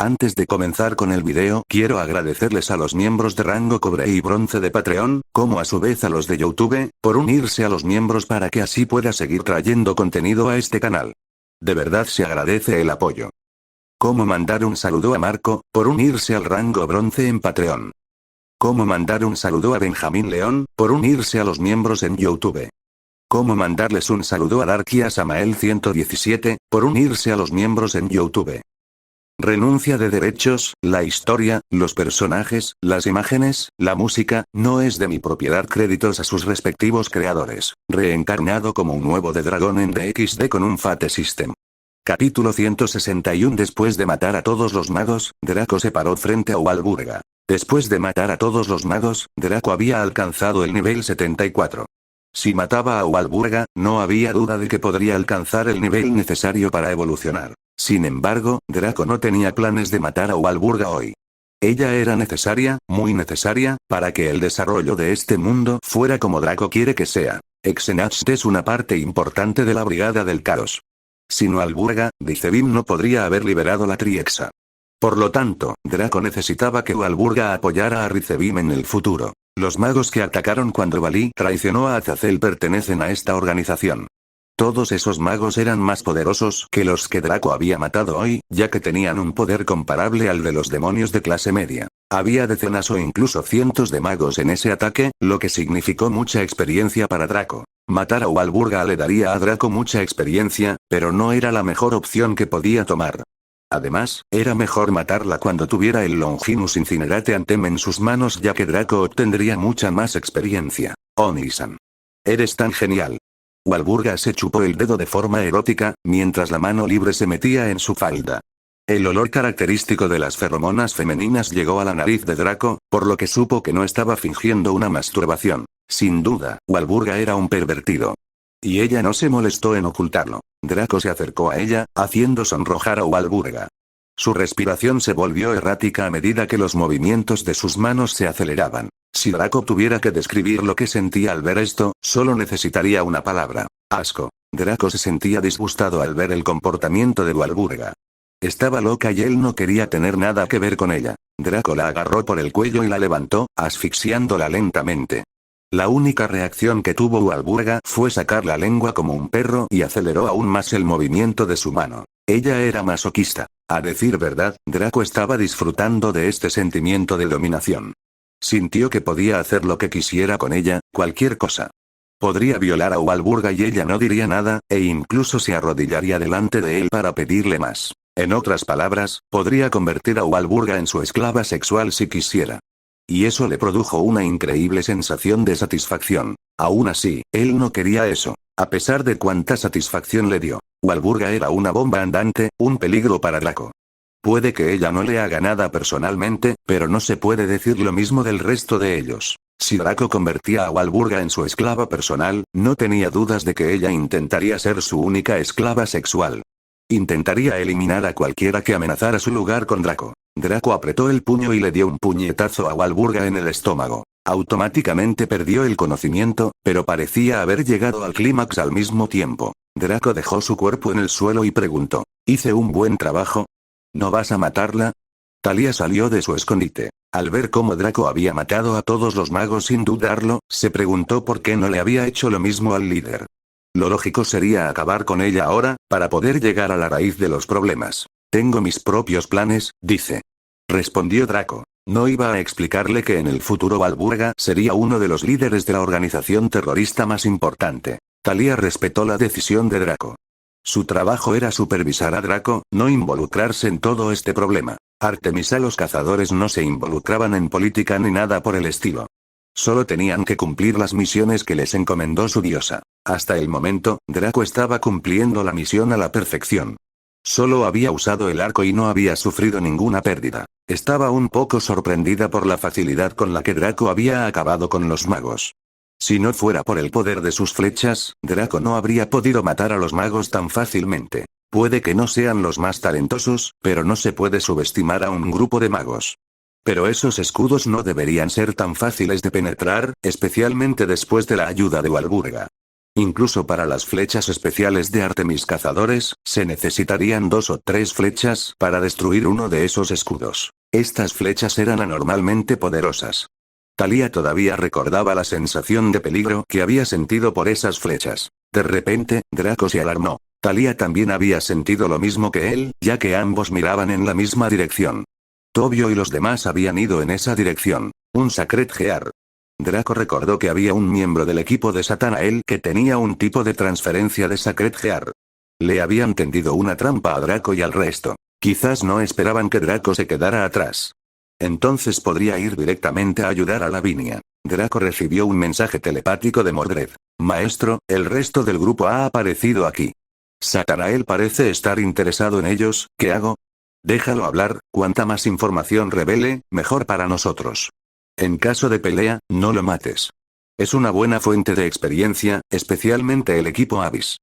Antes de comenzar con el video, quiero agradecerles a los miembros de rango cobre y bronce de Patreon, como a su vez a los de YouTube, por unirse a los miembros para que así pueda seguir trayendo contenido a este canal. De verdad se agradece el apoyo. Cómo mandar un saludo a Marco, por unirse al rango bronce en Patreon. Cómo mandar un saludo a Benjamín León, por unirse a los miembros en YouTube. Cómo mandarles un saludo a Darkia Samael 117, por unirse a los miembros en YouTube. Renuncia de derechos, la historia, los personajes, las imágenes, la música, no es de mi propiedad, créditos a sus respectivos creadores. Reencarnado como un huevo de dragón en DXD con un Fate System. Capítulo 161. Después de matar a todos los magos, Draco se paró frente a Walburga. Después de matar a todos los magos, Draco había alcanzado el nivel 74. Si mataba a Walburga, no había duda de que podría alcanzar el nivel necesario para evolucionar. Sin embargo, Draco no tenía planes de matar a Walburga hoy. Ella era necesaria, muy necesaria, para que el desarrollo de este mundo fuera como Draco quiere que sea. Xenacht es una parte importante de la Brigada del Caos. Sin Walburga, Dicebim no podría haber liberado la Triexa. Por lo tanto, Draco necesitaba que Walburga apoyara a Rizebim en el futuro. Los magos que atacaron cuando Valí traicionó a Azazel pertenecen a esta organización. Todos esos magos eran más poderosos que los que Draco había matado hoy, ya que tenían un poder comparable al de los demonios de clase media. Había decenas o incluso cientos de magos en ese ataque, lo que significó mucha experiencia para Draco. Matar a Walburga le daría a Draco mucha experiencia, pero no era la mejor opción que podía tomar. Además, era mejor matarla cuando tuviera el Longinus Incinerate Antem en sus manos, ya que Draco obtendría mucha más experiencia. Oni-san. Eres tan genial. Walburga se chupó el dedo de forma erótica, mientras la mano libre se metía en su falda. El olor característico de las feromonas femeninas llegó a la nariz de Draco, por lo que supo que no estaba fingiendo una masturbación. Sin duda, Walburga era un pervertido. Y ella no se molestó en ocultarlo. Draco se acercó a ella, haciendo sonrojar a Walburga. Su respiración se volvió errática a medida que los movimientos de sus manos se aceleraban. Si Draco tuviera que describir lo que sentía al ver esto, solo necesitaría una palabra: asco. Draco se sentía disgustado al ver el comportamiento de Walburga. Estaba loca y él no quería tener nada que ver con ella. Draco la agarró por el cuello y la levantó, asfixiándola lentamente. La única reacción que tuvo Walburga fue sacar la lengua como un perro y aceleró aún más el movimiento de su mano. Ella era masoquista. A decir verdad, Draco estaba disfrutando de este sentimiento de dominación. Sintió que podía hacer lo que quisiera con ella, cualquier cosa. Podría violar a Walburga y ella no diría nada, e incluso se arrodillaría delante de él para pedirle más. En otras palabras, podría convertir a Walburga en su esclava sexual si quisiera. Y eso le produjo una increíble sensación de satisfacción. Aún así, él no quería eso. A pesar de cuánta satisfacción le dio, Walburga era una bomba andante, un peligro para Draco. Puede que ella no le haga nada personalmente, pero no se puede decir lo mismo del resto de ellos. Si Draco convertía a Walburga en su esclava personal, no tenía dudas de que ella intentaría ser su única esclava sexual. Intentaría eliminar a cualquiera que amenazara su lugar con Draco. Draco apretó el puño y le dio un puñetazo a Walburga en el estómago. Automáticamente perdió el conocimiento, pero parecía haber llegado al clímax al mismo tiempo. Draco dejó su cuerpo en el suelo y preguntó: ¿hice un buen trabajo? ¿No vas a matarla? Talia salió de su escondite. Al ver cómo Draco había matado a todos los magos sin dudarlo, se preguntó por qué no le había hecho lo mismo al líder. Lo lógico sería acabar con ella ahora, para poder llegar a la raíz de los problemas. Tengo mis propios planes, dice. Respondió Draco. No iba a explicarle que en el futuro Walburga sería uno de los líderes de la organización terrorista más importante. Talia respetó la decisión de Draco. Su trabajo era supervisar a Draco, no involucrarse en todo este problema. Artemisa, los cazadores no se involucraban en política ni nada por el estilo. Solo tenían que cumplir las misiones que les encomendó su diosa. Hasta el momento, Draco estaba cumpliendo la misión a la perfección. Solo había usado el arco y no había sufrido ninguna pérdida. Estaba un poco sorprendida por la facilidad con la que Draco había acabado con los magos. Si no fuera por el poder de sus flechas, Draco no habría podido matar a los magos tan fácilmente. Puede que no sean los más talentosos, pero no se puede subestimar a un grupo de magos. Pero esos escudos no deberían ser tan fáciles de penetrar, especialmente después de la ayuda de Walburga. Incluso para las flechas especiales de Artemis cazadores, se necesitarían 2 o 3 flechas para destruir uno de esos escudos. Estas flechas eran anormalmente poderosas. Thalía todavía recordaba la sensación de peligro que había sentido por esas flechas. De repente, Draco se alarmó. Thalía también había sentido lo mismo que él, ya que ambos miraban en la misma dirección. Tobio y los demás habían ido en esa dirección. Un Sacred Gear. Draco recordó que había un miembro del equipo de Satanael que tenía un tipo de transferencia de Sacred Gear. Le habían tendido una trampa a Draco y al resto. Quizás no esperaban que Draco se quedara atrás. Entonces podría ir directamente a ayudar a Lavinia. Draco recibió un mensaje telepático de Mordred. Maestro, el resto del grupo ha aparecido aquí. Satanael parece estar interesado en ellos, ¿qué hago? Déjalo hablar, cuanta más información revele, mejor para nosotros. En caso de pelea, no lo mates. Es una buena fuente de experiencia, especialmente el equipo Abyss.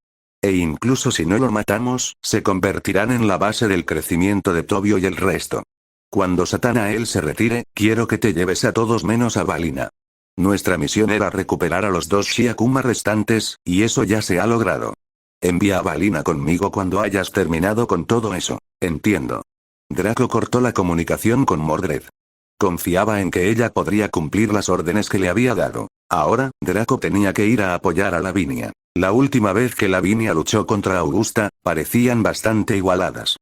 E incluso si no lo matamos, se convertirán en la base del crecimiento de Tobio y el resto. Cuando Satanael se retire, quiero que te lleves a todos menos a Valina. Nuestra misión era recuperar a los 2 Shiakuma restantes, y eso ya se ha logrado. Envía a Valina conmigo cuando hayas terminado con todo eso. Entiendo. Draco cortó la comunicación con Mordred. Confiaba en que ella podría cumplir las órdenes que le había dado. Ahora, Draco tenía que ir a apoyar a Lavinia. La última vez que Lavinia luchó contra Augusta, parecían bastante igualadas.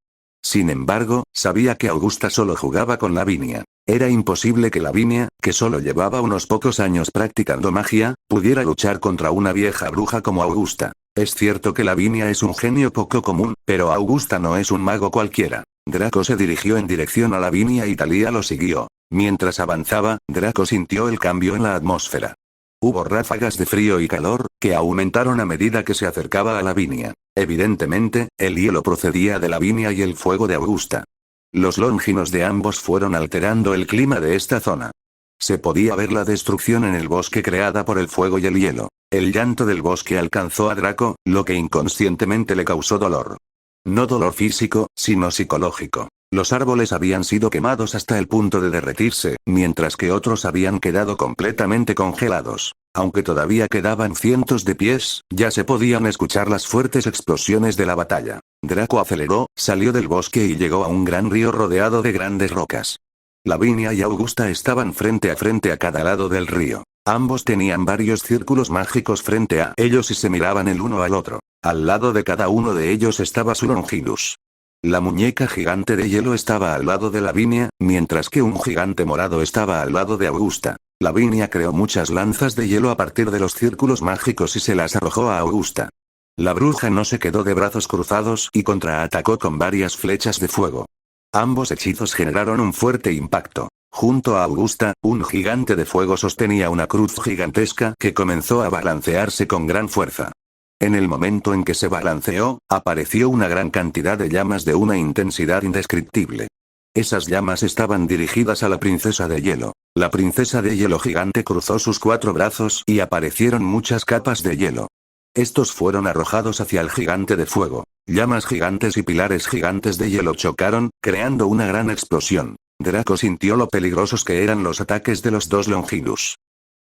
Sin embargo, sabía que Augusta solo jugaba con Lavinia. Era imposible que Lavinia, que solo llevaba unos pocos años practicando magia, pudiera luchar contra una vieja bruja como Augusta. Es cierto que Lavinia es un genio poco común, pero Augusta no es un mago cualquiera. Draco se dirigió en dirección a Lavinia y Thalía lo siguió. Mientras avanzaba, Draco sintió el cambio en la atmósfera. Hubo ráfagas de frío y calor, que aumentaron a medida que se acercaba a Lavinia. Evidentemente, el hielo procedía de Lavinia y el fuego de Augusta. Los Longinos de ambos fueron alterando el clima de esta zona. Se podía ver la destrucción en el bosque creada por el fuego y el hielo. El llanto del bosque alcanzó a Draco, lo que inconscientemente le causó dolor. No dolor físico, sino psicológico. Los árboles habían sido quemados hasta el punto de derretirse, mientras que otros habían quedado completamente congelados. Aunque todavía quedaban cientos de pies, ya se podían escuchar las fuertes explosiones de la batalla. Draco aceleró, salió del bosque y llegó a un gran río rodeado de grandes rocas. Lavinia y Augusta estaban frente a cada lado del río. Ambos tenían varios círculos mágicos frente a ellos y se miraban el uno al otro. Al lado de cada uno de ellos estaba su Longilus. La muñeca gigante de hielo estaba al lado de Lavinia, mientras que un gigante morado estaba al lado de Augusta. Lavinia creó muchas lanzas de hielo a partir de los círculos mágicos y se las arrojó a Augusta. La bruja no se quedó de brazos cruzados y contraatacó con varias flechas de fuego. Ambos hechizos generaron un fuerte impacto. Junto a Augusta, un gigante de fuego sostenía una cruz gigantesca que comenzó a balancearse con gran fuerza. En el momento en que se balanceó, apareció una gran cantidad de llamas de una intensidad indescriptible. Esas llamas estaban dirigidas a la princesa de hielo. La princesa de hielo gigante cruzó sus 4 brazos y aparecieron muchas capas de hielo. Estos fueron arrojados hacia el gigante de fuego. Llamas gigantes y pilares gigantes de hielo chocaron, creando una gran explosión. Draco sintió lo peligrosos que eran los ataques de los 2 Longilus.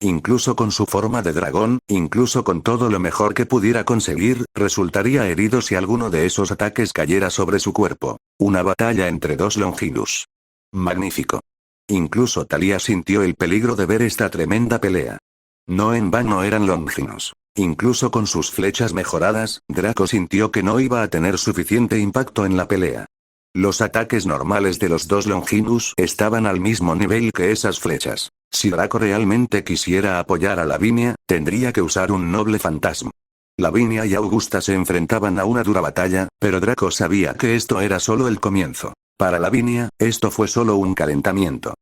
Incluso con su forma de dragón, incluso con todo lo mejor que pudiera conseguir, resultaría herido si alguno de esos ataques cayera sobre su cuerpo. Una batalla entre 2 Longilus. Magnífico. Incluso Thalía sintió el peligro de ver esta tremenda pelea. No en vano eran Longinos. Incluso con sus flechas mejoradas, Draco sintió que no iba a tener suficiente impacto en la pelea. Los ataques normales de los 2 Longinus estaban al mismo nivel que esas flechas. Si Draco realmente quisiera apoyar a Lavinia, tendría que usar un noble fantasma. Lavinia y Augusta se enfrentaban a una dura batalla, pero Draco sabía que esto era solo el comienzo. Para Lavinia, esto fue solo un calentamiento.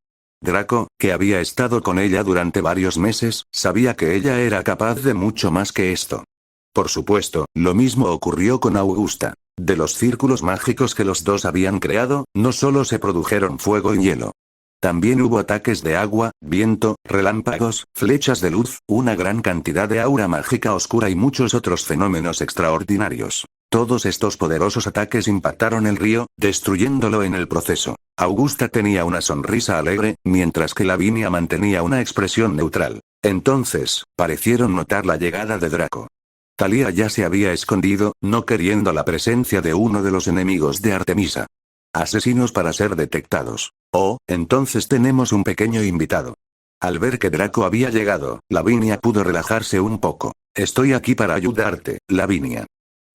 Draco, que había estado con ella durante varios meses, sabía que ella era capaz de mucho más que esto. Por supuesto, lo mismo ocurrió con Augusta. De los círculos mágicos que los dos habían creado, no solo se produjeron fuego y hielo. También hubo ataques de agua, viento, relámpagos, flechas de luz, una gran cantidad de aura mágica oscura y muchos otros fenómenos extraordinarios. Todos estos poderosos ataques impactaron el río, destruyéndolo en el proceso. Augusta tenía una sonrisa alegre, mientras que Lavinia mantenía una expresión neutral. Entonces, parecieron notar la llegada de Draco. Thalía ya se había escondido, no queriendo la presencia de uno de los enemigos de Artemisa. Asesinos para ser detectados. Oh, entonces tenemos un pequeño invitado. Al ver que Draco había llegado, Lavinia pudo relajarse un poco. Estoy aquí para ayudarte, Lavinia.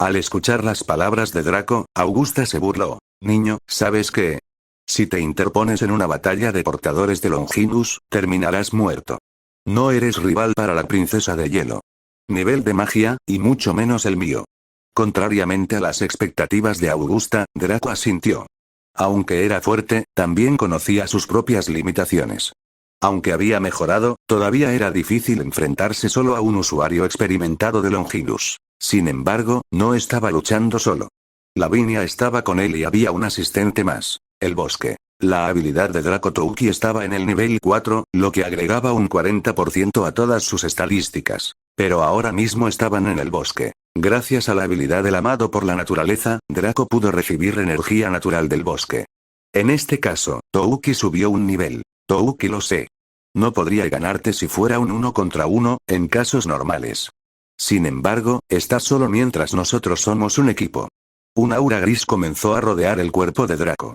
Al escuchar las palabras de Draco, Augusta se burló. Niño, ¿sabes qué? Si te interpones en una batalla de portadores de Longinus, terminarás muerto. No eres rival para la princesa de hielo. Nivel de magia, y mucho menos el mío. Contrariamente a las expectativas de Augusta, Draco asintió. Aunque era fuerte, también conocía sus propias limitaciones. Aunque había mejorado, todavía era difícil enfrentarse solo a un usuario experimentado de Longinus. Sin embargo, no estaba luchando solo. Lavinia estaba con él y había un asistente más. El bosque. La habilidad de Draco Touki estaba en el nivel 4, lo que agregaba un 40% a todas sus estadísticas. Pero ahora mismo estaban en el bosque. Gracias a la habilidad del amado por la naturaleza, Draco pudo recibir energía natural del bosque. En este caso, Touki subió un nivel. Touki lo sé. No podría ganarte si fuera un 1 contra 1, en casos normales. Sin embargo, estás solo mientras nosotros somos un equipo. Un aura gris comenzó a rodear el cuerpo de Draco.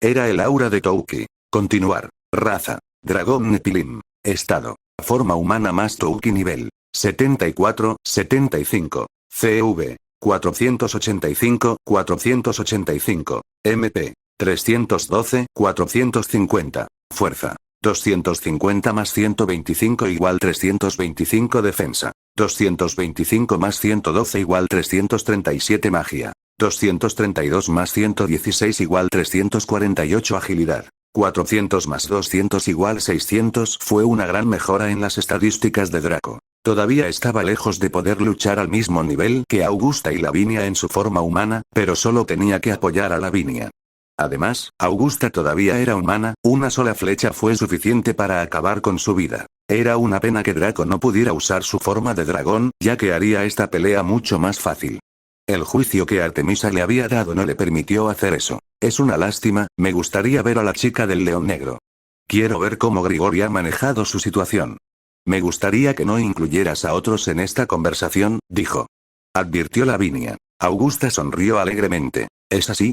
Era el aura de Touki. Continuar. Raza. Dragón Nepilim. Estado. Forma humana más Touki nivel. 74, 75. CV. 485, 485. MP. 312, 450. Fuerza. 250 más 125 igual 325 defensa. 225 más 112 igual 337 magia. 232 más 116 igual 348 agilidad. 400 más 200 igual 600 fue una gran mejora en las estadísticas de Draco. Todavía estaba lejos de poder luchar al mismo nivel que Augusta y Lavinia en su forma humana, pero solo tenía que apoyar a Lavinia. Además, Augusta todavía era humana, una sola flecha fue suficiente para acabar con su vida. Era una pena que Draco no pudiera usar su forma de dragón, ya que haría esta pelea mucho más fácil. El juicio que Artemisa le había dado no le permitió hacer eso. Es una lástima, me gustaría ver a la chica del león negro. Quiero ver cómo Grigori ha manejado su situación. Me gustaría que no incluyeras a otros en esta conversación, dijo. Advirtió Lavinia. Augusta sonrió alegremente. ¿Es así?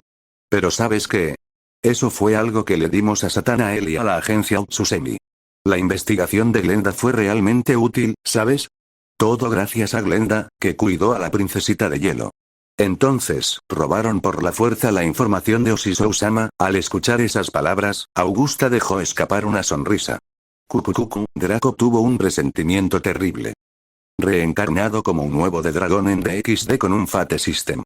Pero ¿sabes qué? Eso fue algo que le dimos a Satanael y a la agencia Utsusemi. La investigación de Glenda fue realmente útil, ¿sabes? Todo gracias a Glenda, que cuidó a la princesita de hielo. Entonces, robaron por la fuerza la información de Oshisou-sama. Al escuchar esas palabras, Augusta dejó escapar una sonrisa. Cucucucu, Draco tuvo un presentimiento terrible. Reencarnado como un huevo de dragón en DXD con un Fate System.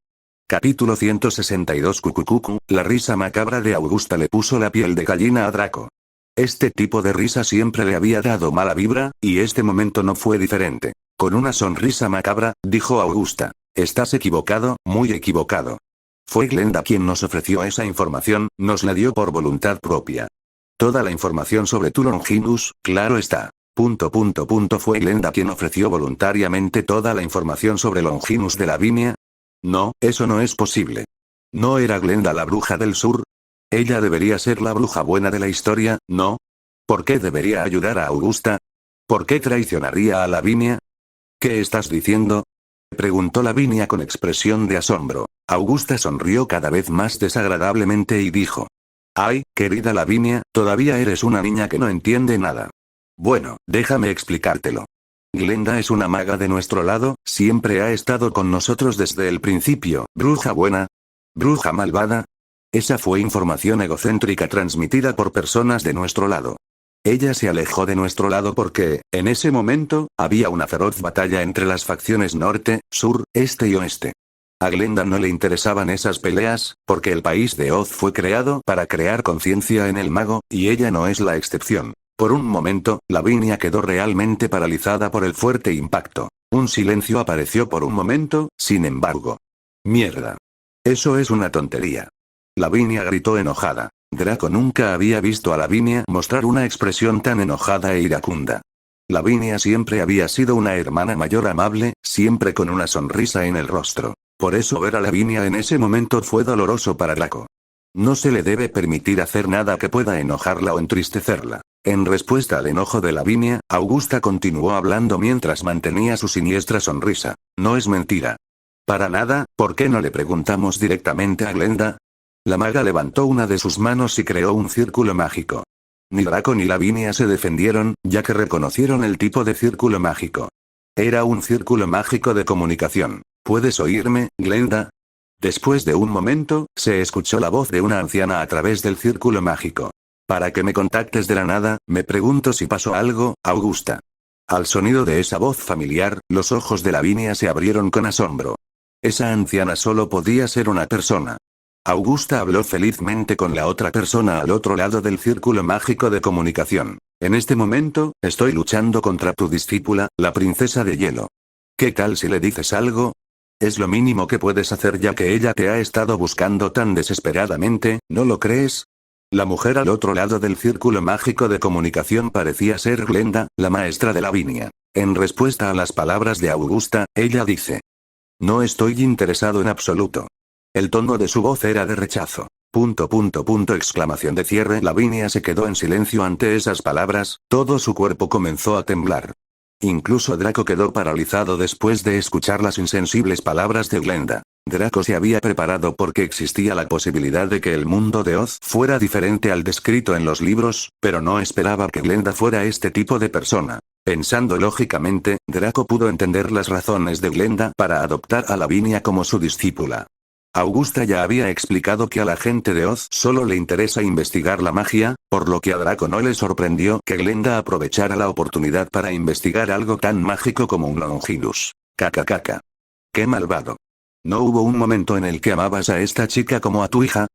Capítulo 162. Cucucucu, la risa macabra de Augusta le puso la piel de gallina a Draco. Este tipo de risa siempre le había dado mala vibra, y este momento no fue diferente. Con una sonrisa macabra, dijo Augusta. Estás equivocado, muy equivocado. Fue Glenda quien nos ofreció esa información, nos la dio por voluntad propia. Toda la información sobre tu Longinus, claro está. Fue Glenda quien ofreció voluntariamente toda la información sobre Longinus de Lavinia. No, eso no es posible. ¿No era Glenda la bruja del sur? Ella debería ser la bruja buena de la historia, ¿no? ¿Por qué debería ayudar a Augusta? ¿Por qué traicionaría a Lavinia? ¿Qué estás diciendo? Preguntó Lavinia con expresión de asombro. Augusta sonrió cada vez más desagradablemente y dijo. Ay, querida Lavinia, todavía eres una niña que no entiende nada. Bueno, déjame explicártelo. Glenda es una maga de nuestro lado, siempre ha estado con nosotros desde el principio. ¿Bruja buena? ¿Bruja malvada? Esa fue información egocéntrica transmitida por personas de nuestro lado. Ella se alejó de nuestro lado porque, en ese momento, había una feroz batalla entre las facciones norte, sur, este y oeste. A Glenda no le interesaban esas peleas, porque el país de Oz fue creado para crear conciencia en el mago, y ella no es la excepción. Por un momento, Lavinia quedó realmente paralizada por el fuerte impacto. Un silencio apareció por un momento, sin embargo. Mierda. Eso es una tontería. Lavinia gritó enojada. Draco nunca había visto a Lavinia mostrar una expresión tan enojada e iracunda. Lavinia siempre había sido una hermana mayor amable, siempre con una sonrisa en el rostro. Por eso ver a Lavinia en ese momento fue doloroso para Draco. No se le debe permitir hacer nada que pueda enojarla o entristecerla. En respuesta al enojo de Lavinia, Augusta continuó hablando mientras mantenía su siniestra sonrisa. No es mentira. Para nada, ¿por qué no le preguntamos directamente a Glenda? La maga levantó una de sus manos y creó un círculo mágico. Ni Draco ni Lavinia se defendieron, ya que reconocieron el tipo de círculo mágico. Era un círculo mágico de comunicación. ¿Puedes oírme, Glenda? Después de un momento, se escuchó la voz de una anciana a través del círculo mágico. Para que me contactes de la nada, me pregunto si pasó algo, Augusta. Al sonido de esa voz familiar, los ojos de Lavinia se abrieron con asombro. Esa anciana solo podía ser una persona. Augusta habló felizmente con la otra persona al otro lado del círculo mágico de comunicación. En este momento, estoy luchando contra tu discípula, la princesa de hielo. ¿Qué tal si le dices algo? Es lo mínimo que puedes hacer ya que ella te ha estado buscando tan desesperadamente, ¿no lo crees? La mujer al otro lado del círculo mágico de comunicación parecía ser Glenda, la maestra de Lavinia. En respuesta a las palabras de Augusta, ella dice: no estoy interesado en absoluto. El tono de su voz era de rechazo. Exclamación de cierre. Lavinia se quedó en silencio ante esas palabras, todo su cuerpo comenzó a temblar. Incluso Draco quedó paralizado después de escuchar las insensibles palabras de Glenda. Draco se había preparado porque existía la posibilidad de que el mundo de Oz fuera diferente al descrito en los libros, pero no esperaba que Glenda fuera este tipo de persona. Pensando lógicamente, Draco pudo entender las razones de Glenda para adoptar a Lavinia como su discípula. Augusta ya había explicado que a la gente de Oz solo le interesa investigar la magia, por lo que a Draco no le sorprendió que Glenda aprovechara la oportunidad para investigar algo tan mágico como un Longinus. Caca. ¡Qué malvado! ¿No hubo un momento en el que amabas a esta chica como a tu hija?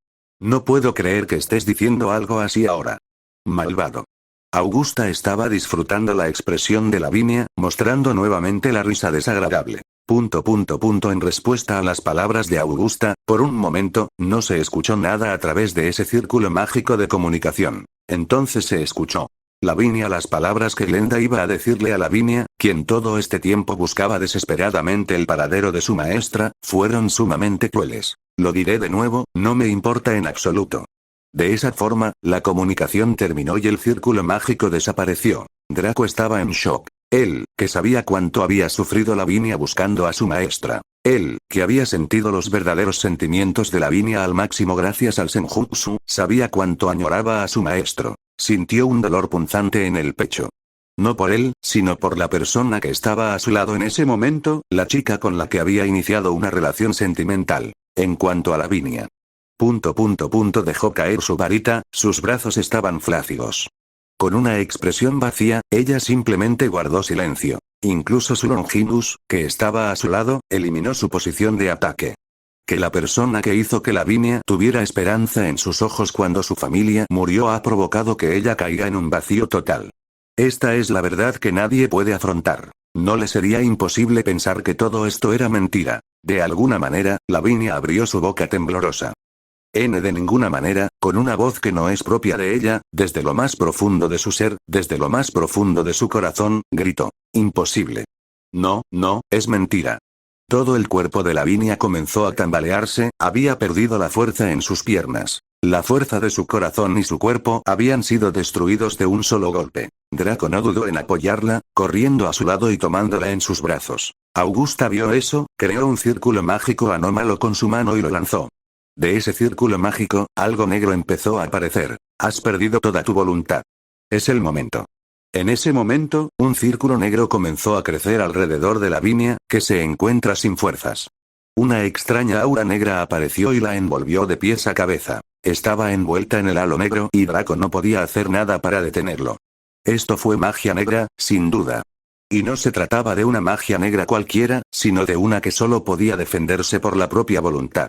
No puedo creer que estés diciendo algo así ahora. Malvado. Augusta estaba disfrutando la expresión de Lavinia, mostrando nuevamente la risa desagradable. En respuesta a las palabras de Augusta, por un momento, no se escuchó nada a través de ese círculo mágico de comunicación. Entonces se escuchó. Lavinia las palabras que Glenda iba a decirle a Lavinia, quien todo este tiempo buscaba desesperadamente el paradero de su maestra, fueron sumamente crueles. Lo diré de nuevo, no me importa en absoluto. De esa forma, la comunicación terminó y el círculo mágico desapareció. Draco estaba en shock. Él, que sabía cuánto había sufrido Lavinia buscando a su maestra. Él, que había sentido los verdaderos sentimientos de Lavinia al máximo gracias al Senjutsu, sabía cuánto añoraba a su maestro. Sintió un dolor punzante en el pecho. No por él, sino por la persona que estaba a su lado en ese momento, la chica con la que había iniciado una relación sentimental. En cuanto a Lavinia. Dejó caer su varita, sus brazos estaban flácidos. Con una expresión vacía, ella simplemente guardó silencio. Incluso su Longinus, que estaba a su lado, eliminó su posición de ataque. Que la persona que hizo que Lavinia tuviera esperanza en sus ojos cuando su familia murió ha provocado que ella caiga en un vacío total. Esta es la verdad que nadie puede afrontar. No le sería imposible pensar que todo esto era mentira. De alguna manera, Lavinia abrió su boca temblorosa. De ninguna manera, con una voz que no es propia de ella, desde lo más profundo de su ser, desde lo más profundo de su corazón, gritó. Imposible. No, es mentira. Todo el cuerpo de Lavinia comenzó a tambalearse, había perdido la fuerza en sus piernas. La fuerza de su corazón y su cuerpo habían sido destruidos de un solo golpe. Draco no dudó en apoyarla, corriendo a su lado y tomándola en sus brazos. Augusta vio eso, creó un círculo mágico anómalo con su mano y lo lanzó. De ese círculo mágico, algo negro empezó a aparecer. Has perdido toda tu voluntad. Es el momento. En ese momento, un círculo negro comenzó a crecer alrededor de Lavinia, que se encuentra sin fuerzas. Una extraña aura negra apareció y la envolvió de pies a cabeza. Estaba envuelta en el halo negro y Draco no podía hacer nada para detenerlo. Esto fue magia negra, sin duda. Y no se trataba de una magia negra cualquiera, sino de una que solo podía defenderse por la propia voluntad.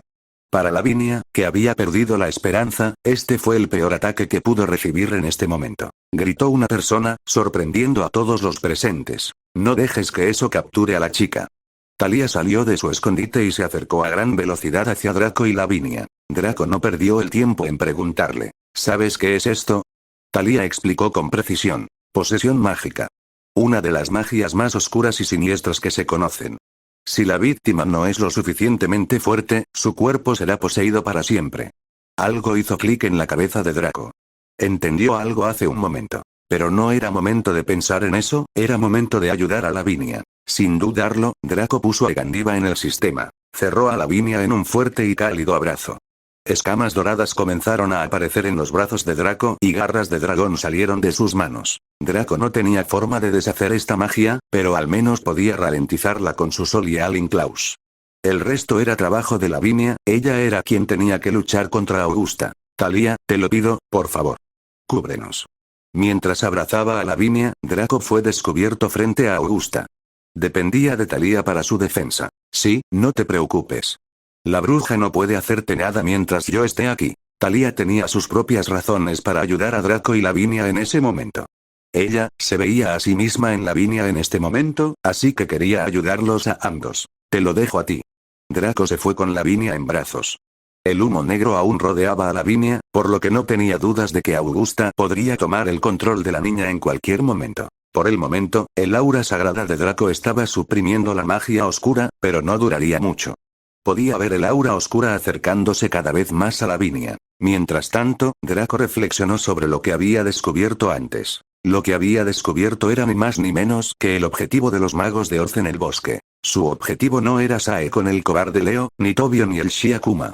Para Lavinia, que había perdido la esperanza, este fue el peor ataque que pudo recibir en este momento. Gritó una persona, sorprendiendo a todos los presentes. No dejes que eso capture a la chica. Thalía salió de su escondite y se acercó a gran velocidad hacia Draco y Lavinia. Draco no perdió el tiempo en preguntarle. ¿Sabes qué es esto? Thalía explicó con precisión. Posesión mágica. Una de las magias más oscuras y siniestras que se conocen. Si la víctima no es lo suficientemente fuerte, su cuerpo será poseído para siempre. Algo hizo clic en la cabeza de Draco. Entendió algo hace un momento. Pero no era momento de pensar en eso, era momento de ayudar a Lavinia. Sin dudarlo, Draco puso a Gandiva en el sistema. Cerró a Lavinia en un fuerte y cálido abrazo. Escamas doradas comenzaron a aparecer en los brazos de Draco y garras de dragón salieron de sus manos. Draco no tenía forma de deshacer esta magia, pero al menos podía ralentizarla con su Sol y Alien Claws. El resto era trabajo de Lavinia, ella era quien tenía que luchar contra Augusta. Thalía, te lo pido, por favor. Cúbrenos. Mientras abrazaba a Lavinia, Draco fue descubierto frente a Augusta. Dependía de Thalía para su defensa. Sí, no te preocupes. La bruja no puede hacerte nada mientras yo esté aquí. Thalía tenía sus propias razones para ayudar a Draco y Lavinia en ese momento. Ella se veía a sí misma en Lavinia en este momento, así que quería ayudarlos a ambos. Te lo dejo a ti. Draco se fue con Lavinia en brazos. El humo negro aún rodeaba a Lavinia, por lo que no tenía dudas de que Augusta podría tomar el control de la niña en cualquier momento. Por el momento, el aura sagrada de Draco estaba suprimiendo la magia oscura, pero no duraría mucho. Podía ver el aura oscura acercándose cada vez más a Lavinia. Mientras tanto, Draco reflexionó sobre lo que había descubierto antes. Lo que había descubierto era ni más ni menos que el objetivo de los magos de Oz en el bosque. Su objetivo no era Sae con el cobarde Leo, ni Tobio ni el Shiakuma.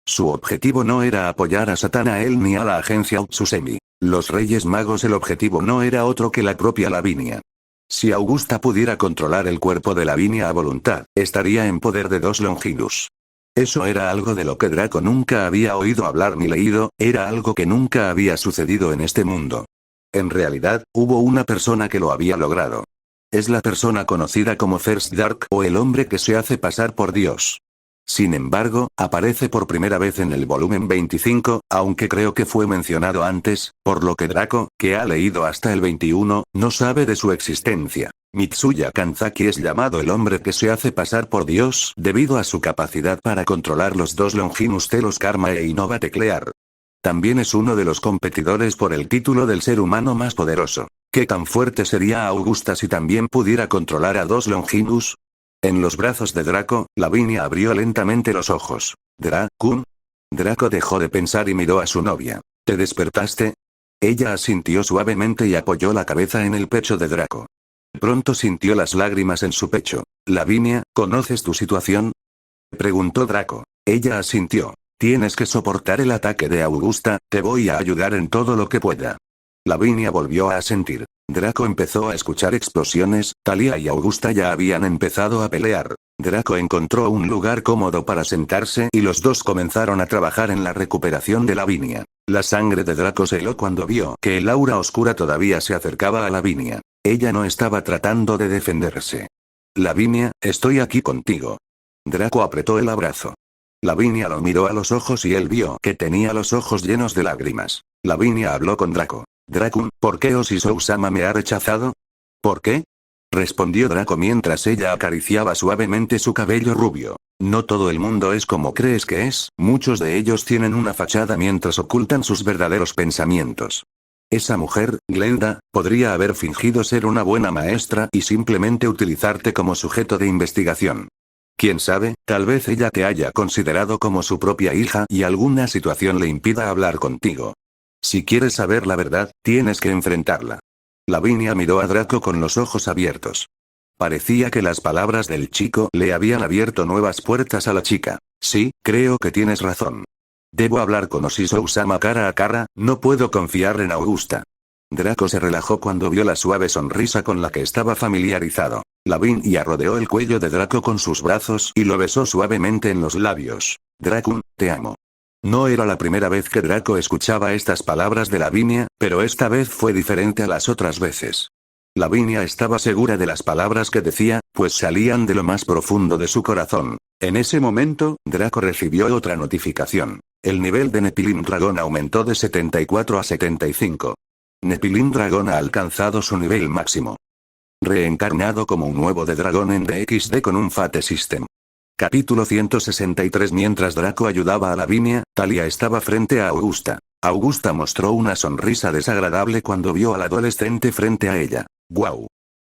Su objetivo no era apoyar a Satanael ni a la agencia Utsusemi. Los Reyes Magos, el objetivo no era otro que la propia Lavinia. Si Augusta pudiera controlar el cuerpo de Lavinia a voluntad, estaría en poder de dos Longinus. Eso era algo de lo que Draco nunca había oído hablar ni leído, era algo que nunca había sucedido en este mundo. En realidad, hubo una persona que lo había logrado. Es la persona conocida como First Dark o el hombre que se hace pasar por Dios. Sin embargo, aparece por primera vez en el volumen 25, aunque creo que fue mencionado antes, por lo que Draco, que ha leído hasta el 21, no sabe de su existencia. Mitsuya Kanzaki es llamado el hombre que se hace pasar por Dios debido a su capacidad para controlar los dos Longinus Telos Karma e Innova Teclear. También es uno de los competidores por el título del ser humano más poderoso. ¿Qué tan fuerte sería Augusta si también pudiera controlar a dos Longinus? En los brazos de Draco, Lavinia abrió lentamente los ojos. ¿Kun? Draco dejó de pensar y miró a su novia. ¿Te despertaste? Ella asintió suavemente y apoyó la cabeza en el pecho de Draco. Pronto sintió las lágrimas en su pecho. Lavinia, ¿conoces tu situación? Preguntó Draco. Ella asintió. Tienes que soportar el ataque de Augusta, te voy a ayudar en todo lo que pueda. Lavinia volvió a asentir. Draco empezó a escuchar explosiones, Thalía y Augusta ya habían empezado a pelear. Draco encontró un lugar cómodo para sentarse y los dos comenzaron a trabajar en la recuperación de Lavinia. La sangre de Draco se heló cuando vio que el aura oscura todavía se acercaba a Lavinia. Ella no estaba tratando de defenderse. Lavinia, estoy aquí contigo. Draco apretó el abrazo. Lavinia lo miró a los ojos y él vio que tenía los ojos llenos de lágrimas. Lavinia habló con Draco. Draco, ¿por qué Oshiso-sama me ha rechazado? ¿Por qué? Respondió Draco mientras ella acariciaba suavemente su cabello rubio. No todo el mundo es como crees que es, muchos de ellos tienen una fachada mientras ocultan sus verdaderos pensamientos. Esa mujer, Glenda, podría haber fingido ser una buena maestra y simplemente utilizarte como sujeto de investigación. Quién sabe, tal vez ella te haya considerado como su propia hija y alguna situación le impida hablar contigo. Si quieres saber la verdad, tienes que enfrentarla. Lavinia miró a Draco con los ojos abiertos. Parecía que las palabras del chico le habían abierto nuevas puertas a la chica. Sí, creo que tienes razón. Debo hablar con Oshiso-sama cara a cara, no puedo confiar en Augusta. Draco se relajó cuando vio la suave sonrisa con la que estaba familiarizado. Lavinia rodeó el cuello de Draco con sus brazos y lo besó suavemente en los labios. Draco, te amo. No era la primera vez que Draco escuchaba estas palabras de Lavinia, pero esta vez fue diferente a las otras veces. Lavinia estaba segura de las palabras que decía, pues salían de lo más profundo de su corazón. En ese momento, Draco recibió otra notificación. El nivel de Nephilim Dragon aumentó de 74 a 75. Nephilim Dragon ha alcanzado su nivel máximo. Reencarnado como un huevo de dragón en DXD con un Fate System. Capítulo 163. Mientras Draco ayudaba a Lavinia, Thalía estaba frente a Augusta. Augusta mostró una sonrisa desagradable cuando vio al adolescente frente a ella. ¡Guau!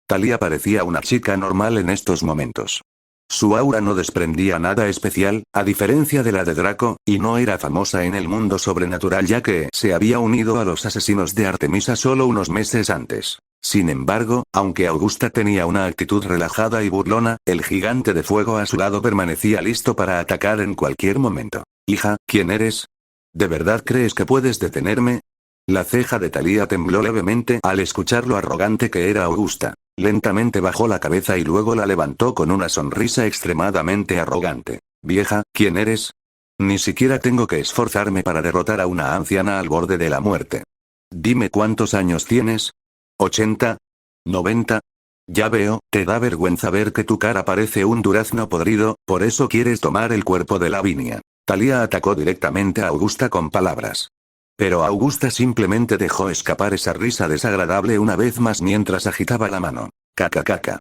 Thalía parecía una chica normal en estos momentos. Su aura no desprendía nada especial, a diferencia de la de Draco, y no era famosa en el mundo sobrenatural ya que se había unido a los asesinos de Artemisa solo unos meses antes. Sin embargo, aunque Augusta tenía una actitud relajada y burlona, el gigante de fuego a su lado permanecía listo para atacar en cualquier momento. Hija, ¿quién eres? ¿De verdad crees que puedes detenerme? La ceja de Thalía tembló levemente al escuchar lo arrogante que era Augusta. Lentamente bajó la cabeza y luego la levantó con una sonrisa extremadamente arrogante. Vieja, ¿quién eres? Ni siquiera tengo que esforzarme para derrotar a una anciana al borde de la muerte. Dime cuántos años tienes. ¿80? ¿90? Ya veo, te da vergüenza ver que tu cara parece un durazno podrido, por eso quieres tomar el cuerpo de Lavinia. Thalía atacó directamente a Augusta con palabras. Pero Augusta simplemente dejó escapar esa risa desagradable una vez más mientras agitaba la mano. Caca.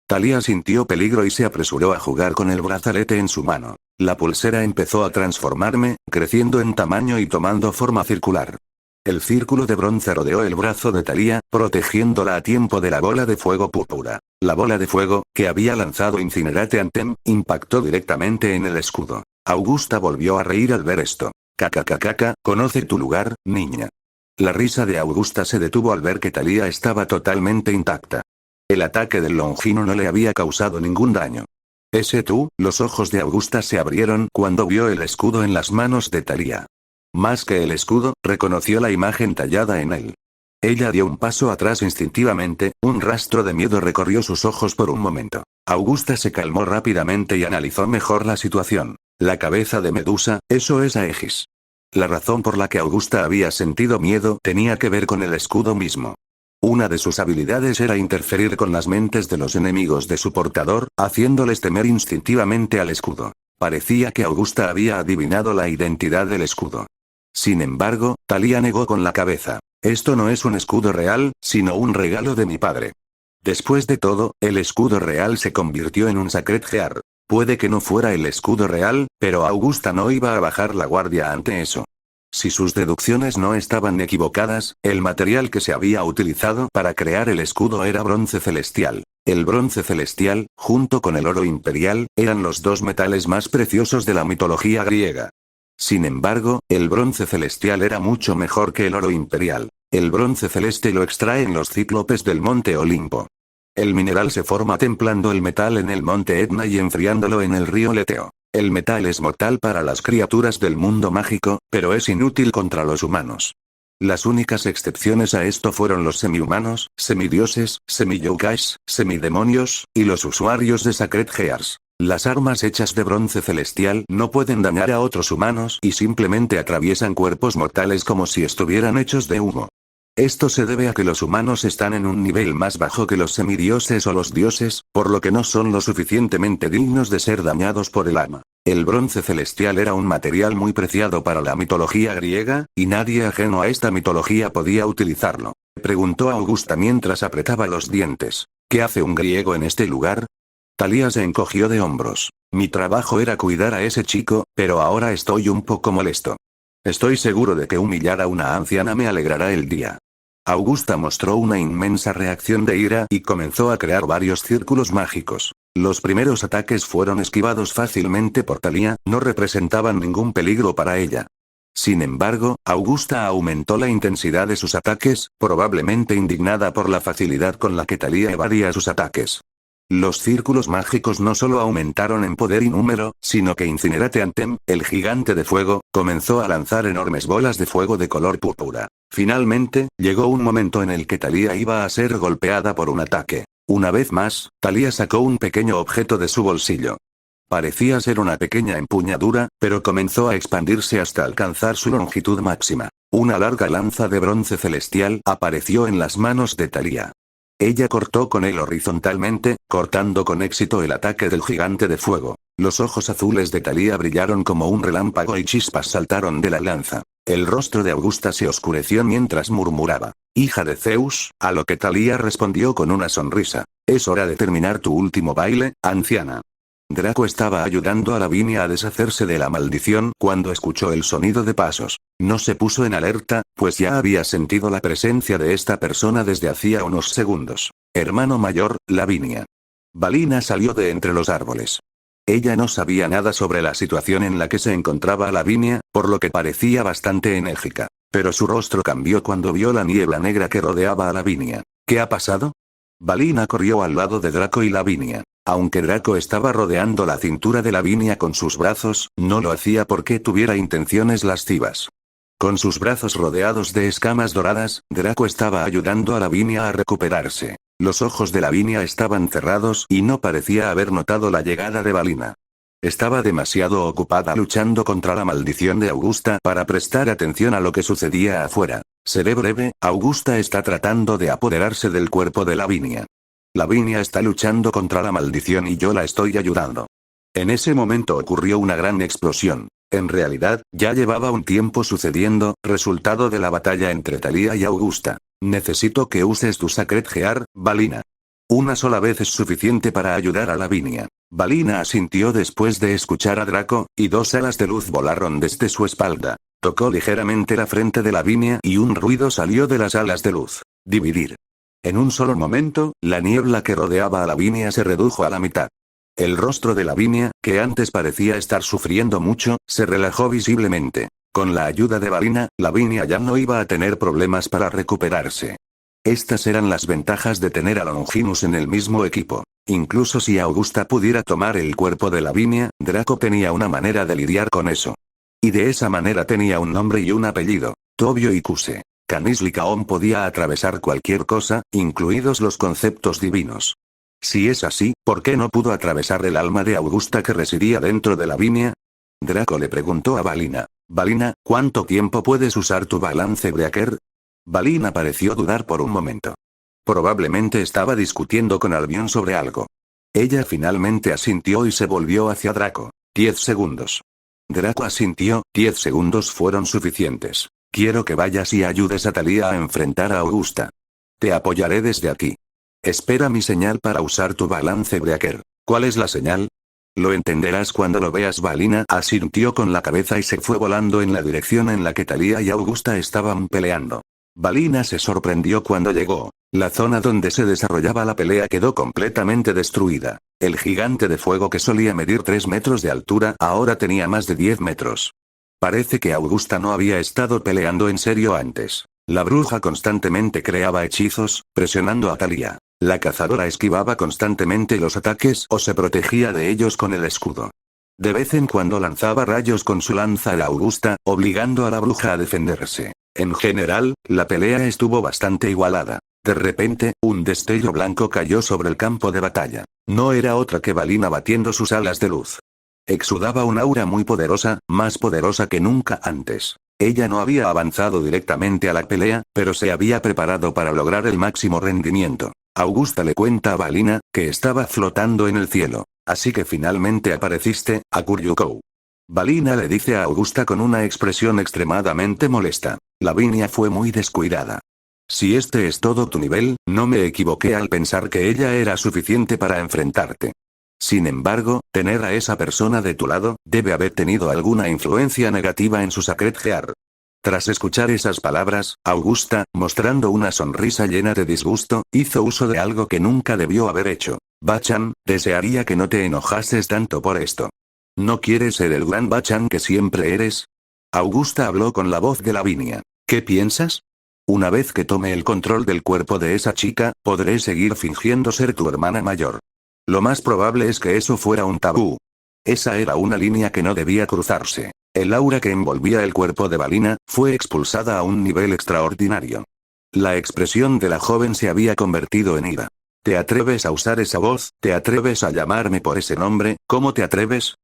Thalía sintió peligro y se apresuró a jugar con el brazalete en su mano. La pulsera empezó a transformarme, creciendo en tamaño y tomando forma circular. El círculo de bronce rodeó el brazo de Thalía, protegiéndola a tiempo de la bola de fuego púrpura. La bola de fuego, que había lanzado Incinerate Anthem, impactó directamente en el escudo. Augusta volvió a reír al ver esto. Caca, conoce tu lugar, niña. La risa de Augusta se detuvo al ver que Thalía estaba totalmente intacta. El ataque del Longino no le había causado ningún daño. ¿Ese tú? Los ojos de Augusta se abrieron cuando vio el escudo en las manos de Thalía. Más que el escudo, reconoció la imagen tallada en él. Ella dio un paso atrás instintivamente, un rastro de miedo recorrió sus ojos por un momento. Augusta se calmó rápidamente y analizó mejor la situación. La cabeza de Medusa, eso es Aegis. La razón por la que Augusta había sentido miedo tenía que ver con el escudo mismo. Una de sus habilidades era interferir con las mentes de los enemigos de su portador, haciéndoles temer instintivamente al escudo. Parecía que Augusta había adivinado la identidad del escudo. Sin embargo, Thalía negó con la cabeza. Esto no es un escudo real, sino un regalo de mi padre. Después de todo, el escudo real se convirtió en un Sacred Gear. Puede que no fuera el escudo real, pero Augusta no iba a bajar la guardia ante eso. Si sus deducciones no estaban equivocadas, el material que se había utilizado para crear el escudo era bronce celestial. El bronce celestial, junto con el oro imperial, eran los dos metales más preciosos de la mitología griega. Sin embargo, el bronce celestial era mucho mejor que el oro imperial. El bronce celeste lo extraen los cíclopes del monte Olimpo. El mineral se forma templando el metal en el monte Etna y enfriándolo en el río Leteo. El metal es mortal para las criaturas del mundo mágico, pero es inútil contra los humanos. Las únicas excepciones a esto fueron los semihumanos, semidioses, semiyokais, semidemonios, y los usuarios de Sacred Gears. Las armas hechas de bronce celestial no pueden dañar a otros humanos y simplemente atraviesan cuerpos mortales como si estuvieran hechos de humo. Esto se debe a que los humanos están en un nivel más bajo que los semidioses o los dioses, por lo que no son lo suficientemente dignos de ser dañados por el arma. El bronce celestial era un material muy preciado para la mitología griega, y nadie ajeno a esta mitología podía utilizarlo. Preguntó Augusta mientras apretaba los dientes. ¿Qué hace un griego en este lugar? Thalía se encogió de hombros. Mi trabajo era cuidar a ese chico, pero ahora estoy un poco molesto. Estoy seguro de que humillar a una anciana me alegrará el día. Augusta mostró una inmensa reacción de ira y comenzó a crear varios círculos mágicos. Los primeros ataques fueron esquivados fácilmente por Thalía, no representaban ningún peligro para ella. Sin embargo, Augusta aumentó la intensidad de sus ataques, probablemente indignada por la facilidad con la que Thalía evadía sus ataques. Los círculos mágicos no solo aumentaron en poder y número, sino que Incinerate Anthem, el gigante de fuego, comenzó a lanzar enormes bolas de fuego de color púrpura. Finalmente, llegó un momento en el que Thalía iba a ser golpeada por un ataque. Una vez más, Thalía sacó un pequeño objeto de su bolsillo. Parecía ser una pequeña empuñadura, pero comenzó a expandirse hasta alcanzar su longitud máxima. Una larga lanza de bronce celestial apareció en las manos de Thalía. Ella cortó con él horizontalmente, cortando con éxito el ataque del gigante de fuego. Los ojos azules de Thalía brillaron como un relámpago y chispas saltaron de la lanza. El rostro de Augusta se oscureció mientras murmuraba. Hija de Zeus, a lo que Thalía respondió con una sonrisa. Es hora de terminar tu último baile, anciana. Draco estaba ayudando a Lavinia a deshacerse de la maldición cuando escuchó el sonido de pasos. No se puso en alerta, pues ya había sentido la presencia de esta persona desde hacía unos segundos. Hermano mayor, Lavinia. Valina salió de entre los árboles. Ella no sabía nada sobre la situación en la que se encontraba Lavinia, por lo que parecía bastante enérgica. Pero su rostro cambió cuando vio la niebla negra que rodeaba a Lavinia. ¿Qué ha pasado? Balina corrió al lado de Draco y Lavinia. Aunque Draco estaba rodeando la cintura de Lavinia con sus brazos, no lo hacía porque tuviera intenciones lascivas. Con sus brazos rodeados de escamas doradas, Draco estaba ayudando a Lavinia a recuperarse. Los ojos de Lavinia estaban cerrados y no parecía haber notado la llegada de Balina. Estaba demasiado ocupada luchando contra la maldición de Augusta para prestar atención a lo que sucedía afuera. Seré breve, Augusta está tratando de apoderarse del cuerpo de Lavinia. Lavinia está luchando contra la maldición y yo la estoy ayudando. En ese momento ocurrió una gran explosión. En realidad, ya llevaba un tiempo sucediendo, resultado de la batalla entre Thalía y Augusta. Necesito que uses tu Sacred Gear, Balina. Una sola vez es suficiente para ayudar a Lavinia. Balina asintió después de escuchar a Draco, y dos alas de luz volaron desde su espalda. Tocó ligeramente la frente de Lavinia y un ruido salió de las alas de luz. Dividir. En un solo momento, la niebla que rodeaba a Lavinia se redujo a la mitad. El rostro de Lavinia, que antes parecía estar sufriendo mucho, se relajó visiblemente. Con la ayuda de Balina, Lavinia ya no iba a tener problemas para recuperarse. Estas eran las ventajas de tener a Longinus en el mismo equipo. Incluso si Augusta pudiera tomar el cuerpo de Lavinia, Draco tenía una manera de lidiar con eso. Y de esa manera tenía un nombre y un apellido: Tobio y Kuse. Canislicaón podía atravesar cualquier cosa, incluidos los conceptos divinos. Si es así, ¿por qué no pudo atravesar el alma de Augusta que residía dentro de Lavinia? Draco le preguntó a Balina. Balina, ¿cuánto tiempo puedes usar tu balance breaker? Balina pareció dudar por un momento. Probablemente estaba discutiendo con Albion sobre algo. Ella finalmente asintió y se volvió hacia Draco. 10 segundos. Draco asintió, 10 segundos fueron suficientes. Quiero que vayas y ayudes a Thalía a enfrentar a Augusta. Te apoyaré desde aquí. Espera mi señal para usar tu balance breaker. ¿Cuál es la señal? Lo entenderás cuando lo veas. Balina asintió con la cabeza y se fue volando en la dirección en la que Thalía y Augusta estaban peleando. Balina se sorprendió cuando llegó. La zona donde se desarrollaba la pelea quedó completamente destruida. El gigante de fuego que solía medir 3 metros de altura ahora tenía más de 10 metros. Parece que Augusta no había estado peleando en serio antes. La bruja constantemente creaba hechizos, presionando a Thalía. La cazadora esquivaba constantemente los ataques o se protegía de ellos con el escudo. De vez en cuando lanzaba rayos con su lanza a Augusta, obligando a la bruja a defenderse. En general, la pelea estuvo bastante igualada. De repente, un destello blanco cayó sobre el campo de batalla. No era otra que Balina batiendo sus alas de luz. Exudaba un aura muy poderosa, más poderosa que nunca antes. Ella no había avanzado directamente a la pelea, pero se había preparado para lograr el máximo rendimiento. Augusta le cuenta a Balina, que estaba flotando en el cielo. Así que finalmente apareciste, Akuryukou. Balina le dice a Augusta con una expresión extremadamente molesta. Lavinia fue muy descuidada. Si este es todo tu nivel, no me equivoqué al pensar que ella era suficiente para enfrentarte. Sin embargo, tener a esa persona de tu lado, debe haber tenido alguna influencia negativa en su Sacred Gear. Tras escuchar esas palabras, Augusta, mostrando una sonrisa llena de disgusto, hizo uso de algo que nunca debió haber hecho. Bachan, desearía que no te enojases tanto por esto. ¿No quieres ser el gran Bachan que siempre eres? Augusta habló con la voz de Lavinia. ¿Qué piensas? Una vez que tome el control del cuerpo de esa chica, podré seguir fingiendo ser tu hermana mayor. Lo más probable es que eso fuera un tabú. Esa era una línea que no debía cruzarse. El aura que envolvía el cuerpo de Balina, fue expulsada a un nivel extraordinario. La expresión de la joven se había convertido en ira. ¿Te atreves a usar esa voz? ¿Te atreves a llamarme por ese nombre? ¿Cómo te atreves?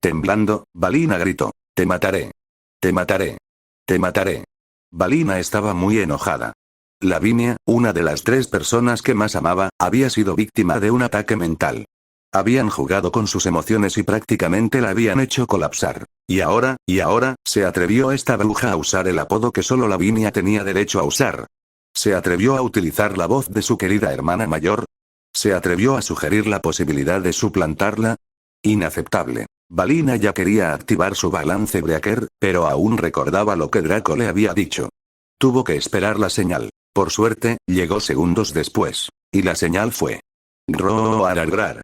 Temblando, Balina gritó. Te mataré. Te mataré. Te mataré. Balina estaba muy enojada. Lavinia, una de las 3 personas que más amaba, había sido víctima de un ataque mental. Habían jugado con sus emociones y prácticamente la habían hecho colapsar. Y ahora, se atrevió esta bruja a usar el apodo que solo Lavinia tenía derecho a usar. Se atrevió a utilizar la voz de su querida hermana mayor. Se atrevió a sugerir la posibilidad de suplantarla. Inaceptable. Balina ya quería activar su balance breaker, pero aún recordaba lo que Draco le había dicho. Tuvo que esperar la señal. Por suerte, llegó segundos después. Y la señal fue: Roararrar.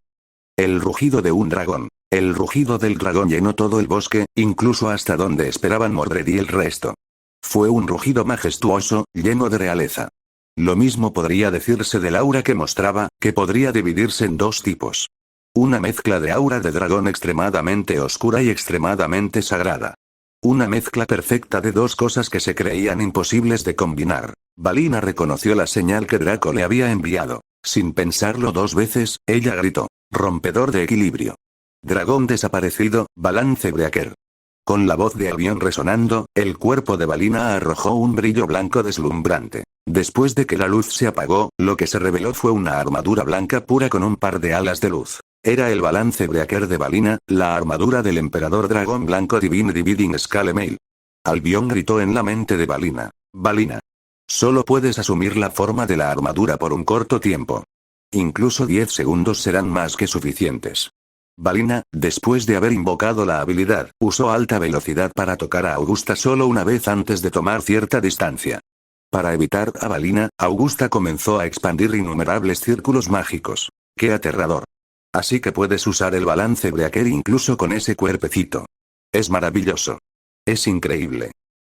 El rugido de un dragón. El rugido del dragón llenó todo el bosque, incluso hasta donde esperaban Mordred y el resto. Fue un rugido majestuoso, lleno de realeza. Lo mismo podría decirse del aura que mostraba, que podría dividirse en dos tipos. Una mezcla de aura de dragón extremadamente oscura y extremadamente sagrada. Una mezcla perfecta de dos cosas que se creían imposibles de combinar. Valina reconoció la señal que Draco le había enviado. Sin pensarlo dos veces, ella gritó: rompedor de equilibrio. Dragón desaparecido, balance breaker. Con la voz de avión resonando, el cuerpo de Valina arrojó un brillo blanco deslumbrante. Después de que la luz se apagó, lo que se reveló fue una armadura blanca pura con un par de alas de luz. Era el balance breaker de Valina, la armadura del emperador dragón blanco Divine Dividing Scale Mail. Albion gritó en la mente de Valina: Valina. Solo puedes asumir la forma de la armadura por un corto tiempo. Incluso 10 segundos serán más que suficientes. Valina, después de haber invocado la habilidad, usó alta velocidad para tocar a Augusta solo una vez antes de tomar cierta distancia. Para evitar a Valina, Augusta comenzó a expandir innumerables círculos mágicos. ¡Qué aterrador! Así que puedes usar el balance breaker incluso con ese cuerpecito. Es maravilloso. Es increíble.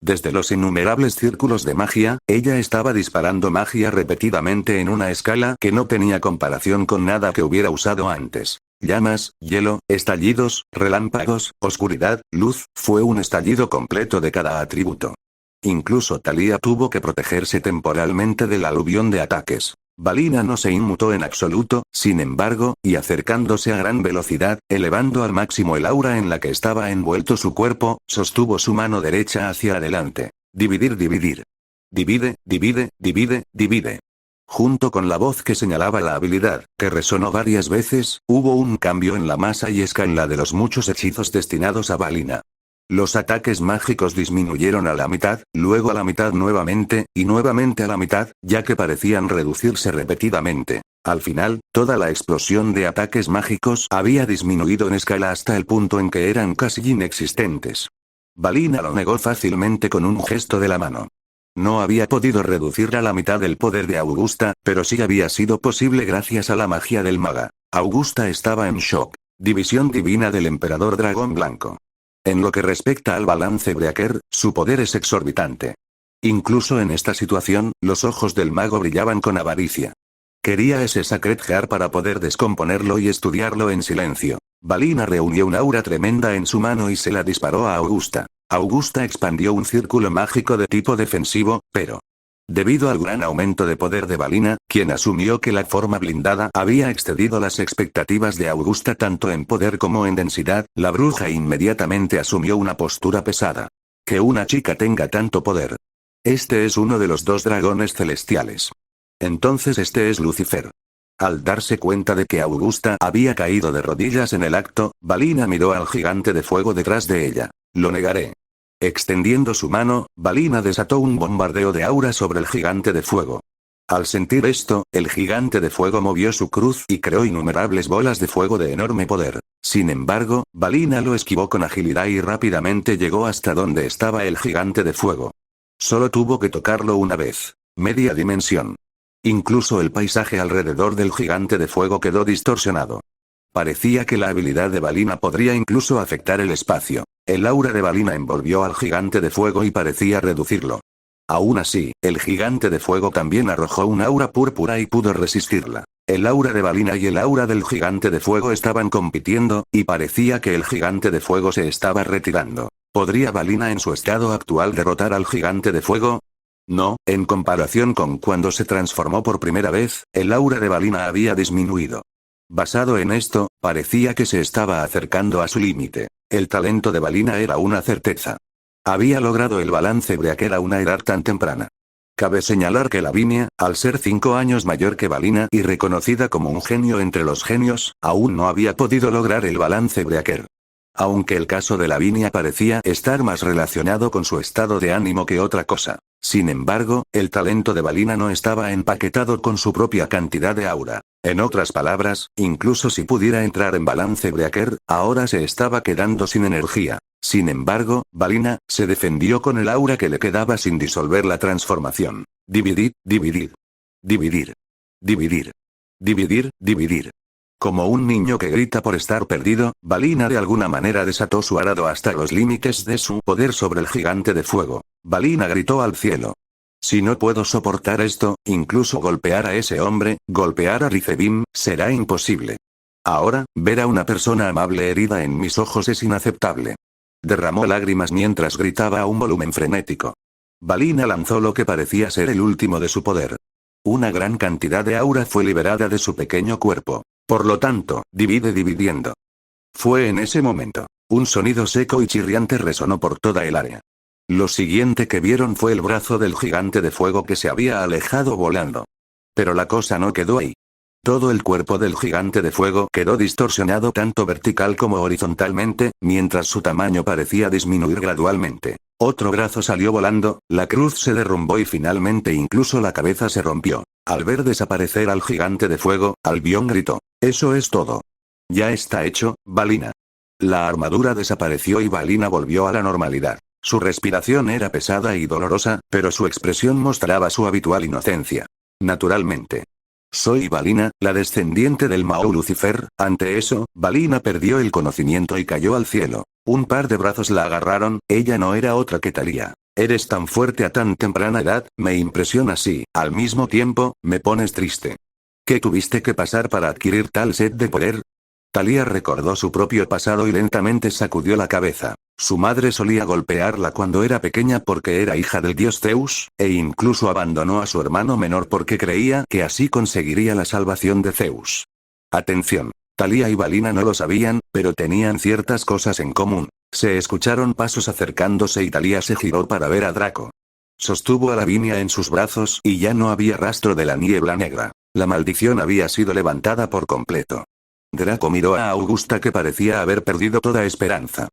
Desde los innumerables círculos de magia, ella estaba disparando magia repetidamente en una escala que no tenía comparación con nada que hubiera usado antes. Llamas, hielo, estallidos, relámpagos, oscuridad, luz, fue un estallido completo de cada atributo. Incluso Thalía tuvo que protegerse temporalmente del aluvión de ataques. Valina no se inmutó en absoluto, sin embargo, y acercándose a gran velocidad, elevando al máximo el aura en la que estaba envuelto su cuerpo, sostuvo su mano derecha hacia adelante. Dividir, dividir. Divide, divide, divide, divide. Junto con la voz que señalaba la habilidad, que resonó varias veces, hubo un cambio en la masa y escala de los muchos hechizos destinados a Valina. Los ataques mágicos disminuyeron a la mitad, luego a la mitad nuevamente, y nuevamente a la mitad, ya que parecían reducirse repetidamente. Al final, toda la explosión de ataques mágicos había disminuido en escala hasta el punto en que eran casi inexistentes. Valina lo negó fácilmente con un gesto de la mano. No había podido reducir a la mitad el poder de Augusta, pero sí había sido posible gracias a la magia del maga. Augusta estaba en shock. División divina del emperador dragón blanco. En lo que respecta al balance breaker, su poder es exorbitante. Incluso en esta situación, los ojos del mago brillaban con avaricia. Quería ese Sacred Heart para poder descomponerlo y estudiarlo en silencio. Valina reunió una aura tremenda en su mano y se la disparó a Augusta. Augusta expandió un círculo mágico de tipo defensivo, pero debido al gran aumento de poder de Valina, quien asumió que la forma blindada había excedido las expectativas de Augusta tanto en poder como en densidad, la bruja inmediatamente asumió una postura pesada. Que una chica tenga tanto poder. Este es uno de los dos dragones celestiales. Entonces este es Lucifer. Al darse cuenta de que Augusta había caído de rodillas en el acto, Valina miró al gigante de fuego detrás de ella. Lo negaré. Extendiendo su mano, Valina desató un bombardeo de aura sobre el gigante de fuego. Al sentir esto, el gigante de fuego movió su cruz y creó innumerables bolas de fuego de enorme poder. Sin embargo, Valina lo esquivó con agilidad y rápidamente llegó hasta donde estaba el gigante de fuego. Solo tuvo que tocarlo una vez. Media dimensión. Incluso el paisaje alrededor del gigante de fuego quedó distorsionado. Parecía que la habilidad de Valina podría incluso afectar el espacio. El aura de Valina envolvió al gigante de fuego y parecía reducirlo. Aún así, el gigante de fuego también arrojó un aura púrpura y pudo resistirla. El aura de Valina y el aura del gigante de fuego estaban compitiendo, y parecía que el gigante de fuego se estaba retirando. ¿Podría Valina en su estado actual derrotar al gigante de fuego? No, en comparación con cuando se transformó por primera vez, el aura de Valina había disminuido. Basado en esto, parecía que se estaba acercando a su límite. El talento de Valina era una certeza. Había logrado el balance breaker a una edad tan temprana. Cabe señalar que Lavinia, al ser 5 años mayor que Valina y reconocida como un genio entre los genios, aún no había podido lograr el balance breaker. Aunque el caso de Lavinia parecía estar más relacionado con su estado de ánimo que otra cosa. Sin embargo, el talento de Valina no estaba empaquetado con su propia cantidad de aura. En otras palabras, incluso si pudiera entrar en balance breaker, ahora se estaba quedando sin energía. Sin embargo, Valina se defendió con el aura que le quedaba sin disolver la transformación. Dividir, dividir. Dividir. Dividir. Dividir, dividir. Como un niño que grita por estar perdido, Valina de alguna manera desató su arado hasta los límites de su poder sobre el gigante de fuego. Valina gritó al cielo. Si no puedo soportar esto, incluso golpear a ese hombre, golpear a Rizebim, será imposible. Ahora, ver a una persona amable herida en mis ojos es inaceptable. Derramó lágrimas mientras gritaba a un volumen frenético. Valina lanzó lo que parecía ser el último de su poder. Una gran cantidad de aura fue liberada de su pequeño cuerpo. Por lo tanto, dividiendo. Fue en ese momento. Un sonido seco y chirriante resonó por toda el área. Lo siguiente que vieron fue el brazo del gigante de fuego que se había alejado volando. Pero la cosa no quedó ahí. Todo el cuerpo del gigante de fuego quedó distorsionado tanto vertical como horizontalmente, mientras su tamaño parecía disminuir gradualmente. Otro brazo salió volando, la cruz se derrumbó y finalmente incluso la cabeza se rompió. Al ver desaparecer al gigante de fuego, Albion gritó. Eso es todo. Ya está hecho, Valina. La armadura desapareció y Valina volvió a la normalidad. Su respiración era pesada y dolorosa, pero su expresión mostraba su habitual inocencia. Naturalmente. Soy Valina, la descendiente del Mao Lucifer. Ante eso, Valina perdió el conocimiento y cayó al cielo. Un par de brazos la agarraron, ella no era otra que Thalía. Eres tan fuerte a tan temprana edad, me impresiona sí, al mismo tiempo, me pones triste. ¿Qué tuviste que pasar para adquirir tal sed de poder? Thalía recordó su propio pasado y lentamente sacudió la cabeza. Su madre solía golpearla cuando era pequeña porque era hija del dios Zeus, e incluso abandonó a su hermano menor porque creía que así conseguiría la salvación de Zeus. Atención. Thalía y Valina no lo sabían, pero tenían ciertas cosas en común. Se escucharon pasos acercándose y Thalía se giró para ver a Draco. Sostuvo a Lavinia en sus brazos y ya no había rastro de la niebla negra. La maldición había sido levantada por completo. Draco miró a Augusta que parecía haber perdido toda esperanza.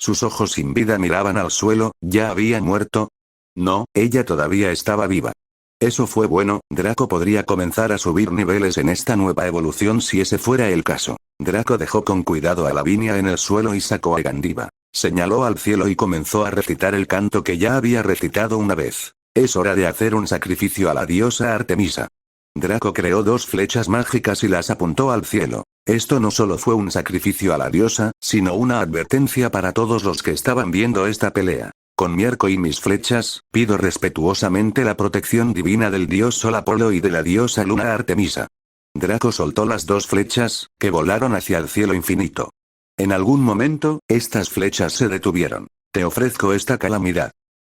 Sus ojos sin vida miraban al suelo, ¿ya había muerto? No, ella todavía estaba viva. Eso fue bueno, Draco podría comenzar a subir niveles en esta nueva evolución si ese fuera el caso. Draco dejó con cuidado a Lavinia en el suelo y sacó a Gandiva. Señaló al cielo y comenzó a recitar el canto que ya había recitado una vez. Es hora de hacer un sacrificio a la diosa Artemisa. Draco creó 2 flechas mágicas y las apuntó al cielo. Esto no solo fue un sacrificio a la diosa, sino una advertencia para todos los que estaban viendo esta pelea. Con mi arco y mis flechas, pido respetuosamente la protección divina del dios Sol Apolo y de la diosa Luna Artemisa. Draco soltó las 2 flechas, que volaron hacia el cielo infinito. En algún momento, estas flechas se detuvieron. Te ofrezco esta calamidad.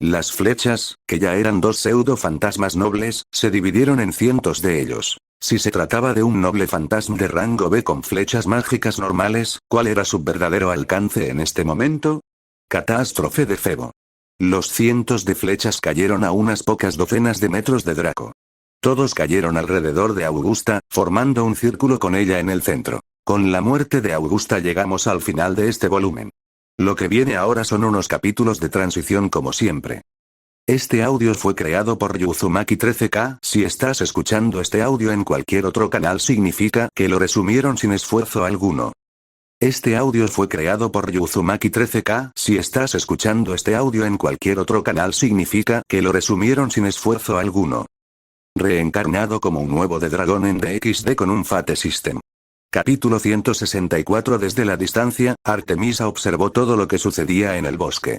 Las flechas, que ya eran 2 pseudo-fantasmas nobles, se dividieron en cientos de ellos. Si se trataba de un noble fantasma de rango B con flechas mágicas normales, ¿cuál era su verdadero alcance en este momento? Catástrofe de Febo. Los cientos de flechas cayeron a unas pocas docenas de metros de Draco. Todos cayeron alrededor de Augusta, formando un círculo con ella en el centro. Con la muerte de Augusta llegamos al final de este volumen. Lo que viene ahora son unos capítulos de transición como siempre. Este audio fue creado por Yuzumaki 13K. Si estás escuchando este audio en cualquier otro canal significa que lo resumieron sin esfuerzo alguno. Este audio fue creado por Yuzumaki 13K. Si estás escuchando este audio en cualquier otro canal significa que lo resumieron sin esfuerzo alguno. Reencarnado como un huevo de dragón en DXD con un Fate System. Capítulo 164. Desde la distancia, Artemisa observó todo lo que sucedía en el bosque.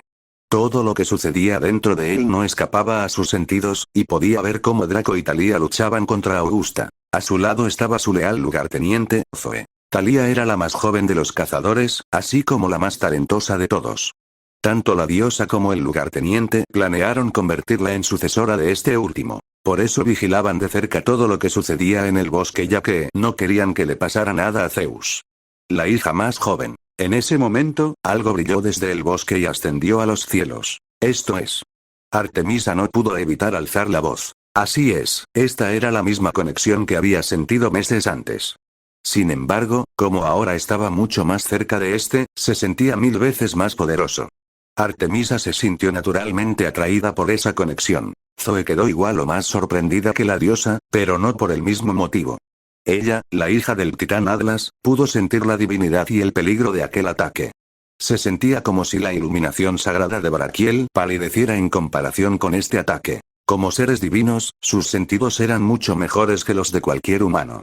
Todo lo que sucedía dentro de él no escapaba a sus sentidos, y podía ver cómo Draco y Thalía luchaban contra Augusta. A su lado estaba su leal lugarteniente, Zoe. Thalía era la más joven de los cazadores, así como la más talentosa de todos. Tanto la diosa como el lugarteniente planearon convertirla en sucesora de este último. Por eso vigilaban de cerca todo lo que sucedía en el bosque ya que no querían que le pasara nada a Zeus. La hija más joven. En ese momento, algo brilló desde el bosque y ascendió a los cielos. Esto es. Artemisa no pudo evitar alzar la voz. Así es, esta era la misma conexión que había sentido meses antes. Sin embargo, como ahora estaba mucho más cerca de este, se sentía 1000 veces más poderoso. Artemisa se sintió naturalmente atraída por esa conexión. Zoe quedó igual o más sorprendida que la diosa, pero no por el mismo motivo. Ella, la hija del titán Atlas, pudo sentir la divinidad y el peligro de aquel ataque. Se sentía como si la iluminación sagrada de Baraquiel palideciera en comparación con este ataque. Como seres divinos, sus sentidos eran mucho mejores que los de cualquier humano.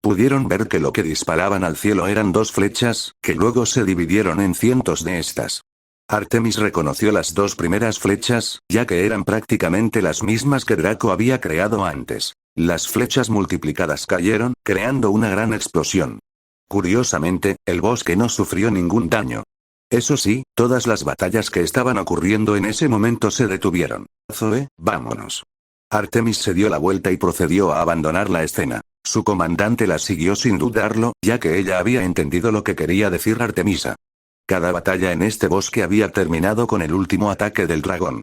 Pudieron ver que lo que disparaban al cielo eran dos flechas, que luego se dividieron en cientos de estas. Artemis reconoció las dos primeras flechas, ya que eran prácticamente las mismas que Draco había creado antes. Las flechas multiplicadas cayeron, creando una gran explosión. Curiosamente, el bosque no sufrió ningún daño. Eso sí, todas las batallas que estaban ocurriendo en ese momento se detuvieron. Zoe, vámonos. Artemis se dio la vuelta y procedió a abandonar la escena. Su comandante la siguió sin dudarlo, ya que ella había entendido lo que quería decir Artemisa. Cada batalla en este bosque había terminado con el último ataque del dragón.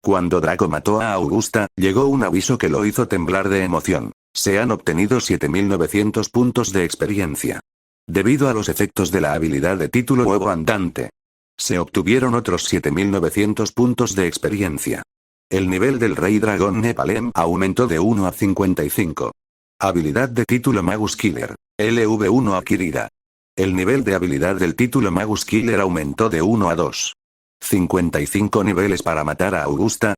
Cuando Draco mató a Augusta, llegó un aviso que lo hizo temblar de emoción. Se han obtenido 7900 puntos de experiencia. Debido a los efectos de la habilidad de título huevo andante, se obtuvieron otros 7900 puntos de experiencia. El nivel del Rey Dragón Nepalem aumentó de 1 a 55. Habilidad de título Magus Killer. LV1 adquirida. El nivel de habilidad del título Magus Killer aumentó de 1 a 2. 55 niveles para matar a Augusta.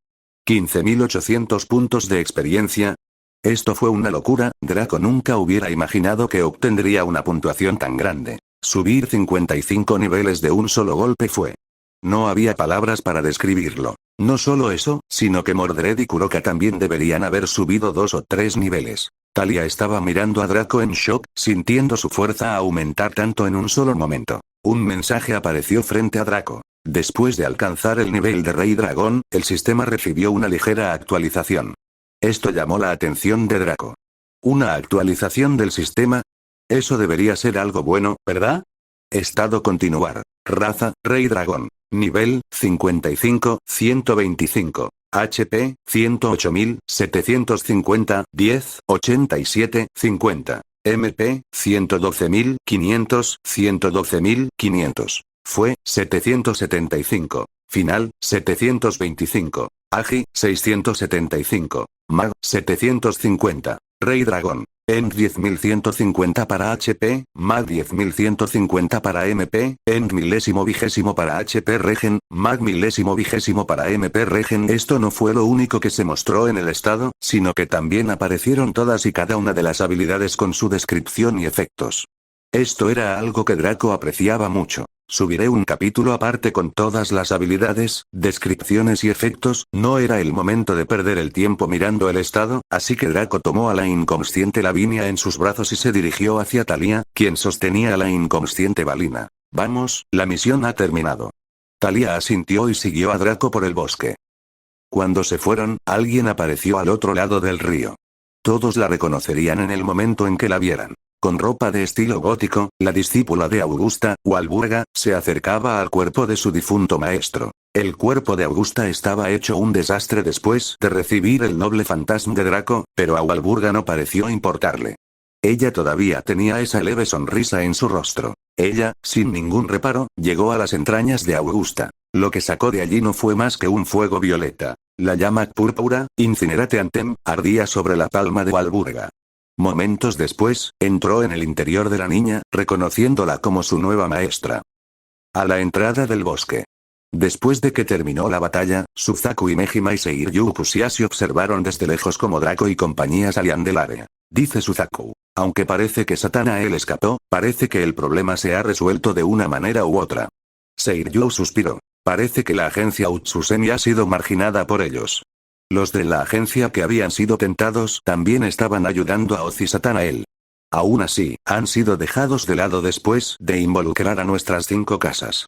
15.800 puntos de experiencia. Esto fue una locura, Draco nunca hubiera imaginado que obtendría una puntuación tan grande. Subir 55 niveles de un solo golpe fue. No había palabras para describirlo. No solo eso, sino que Mordred y Kuroka también deberían haber subido 2 o 3 niveles. Talia estaba mirando a Draco en shock, sintiendo su fuerza aumentar tanto en un solo momento. Un mensaje apareció frente a Draco. Después de alcanzar el nivel de Rey Dragón, el sistema recibió una ligera actualización. Esto llamó la atención de Draco. ¿Una actualización del sistema? Eso debería ser algo bueno, ¿verdad? Estado continuar. Raza, Rey Dragón. Nivel, 55, 125. HP, 108.750, 10, 87, 50. MP, 112.500, 112.500. Fue, 775. Final, 725. Agi, 675. Mag, 750. Rey Dragón. End 10.150 para HP, Mag 10.150 para MP, End milésimo vigésimo para HP Regen, Mag milésimo vigésimo para MP Regen. Esto no fue lo único que se mostró en el estado, sino que también aparecieron todas y cada una de las habilidades con su descripción y efectos. Esto era algo que Draco apreciaba mucho. Subiré un capítulo aparte con todas las habilidades, descripciones y efectos. No era el momento de perder el tiempo mirando el estado, así que Draco tomó a la inconsciente Lavinia en sus brazos y se dirigió hacia Talia, quien sostenía a la inconsciente Valina. Vamos, la misión ha terminado. Talia asintió y siguió a Draco por el bosque. Cuando se fueron, alguien apareció al otro lado del río. Todos la reconocerían en el momento en que la vieran. Con ropa de estilo gótico, la discípula de Augusta, Walburga, se acercaba al cuerpo de su difunto maestro. El cuerpo de Augusta estaba hecho un desastre después de recibir el noble fantasma de Draco, pero a Walburga no pareció importarle. Ella todavía tenía esa leve sonrisa en su rostro. Ella, sin ningún reparo, llegó a las entrañas de Augusta. Lo que sacó de allí no fue más que un fuego violeta. La llama púrpura, Incinerate Antem, ardía sobre la palma de Walburga. Momentos después, entró en el interior de la niña, reconociéndola como su nueva maestra. A la entrada del bosque. Después de que terminó la batalla, Suzaku y Mejima y Seiryu Kusiashi observaron desde lejos como Draco y compañía salían del área. Dice Suzaku. Aunque parece que Satanael escapó, parece que el problema se ha resuelto de una manera u otra. Seiryu suspiró. Parece que la agencia Utsusemi ha sido marginada por ellos. Los de la agencia que habían sido tentados también estaban ayudando a Oz y Satanael. Aún así, han sido dejados de lado después de involucrar a nuestras 5 casas.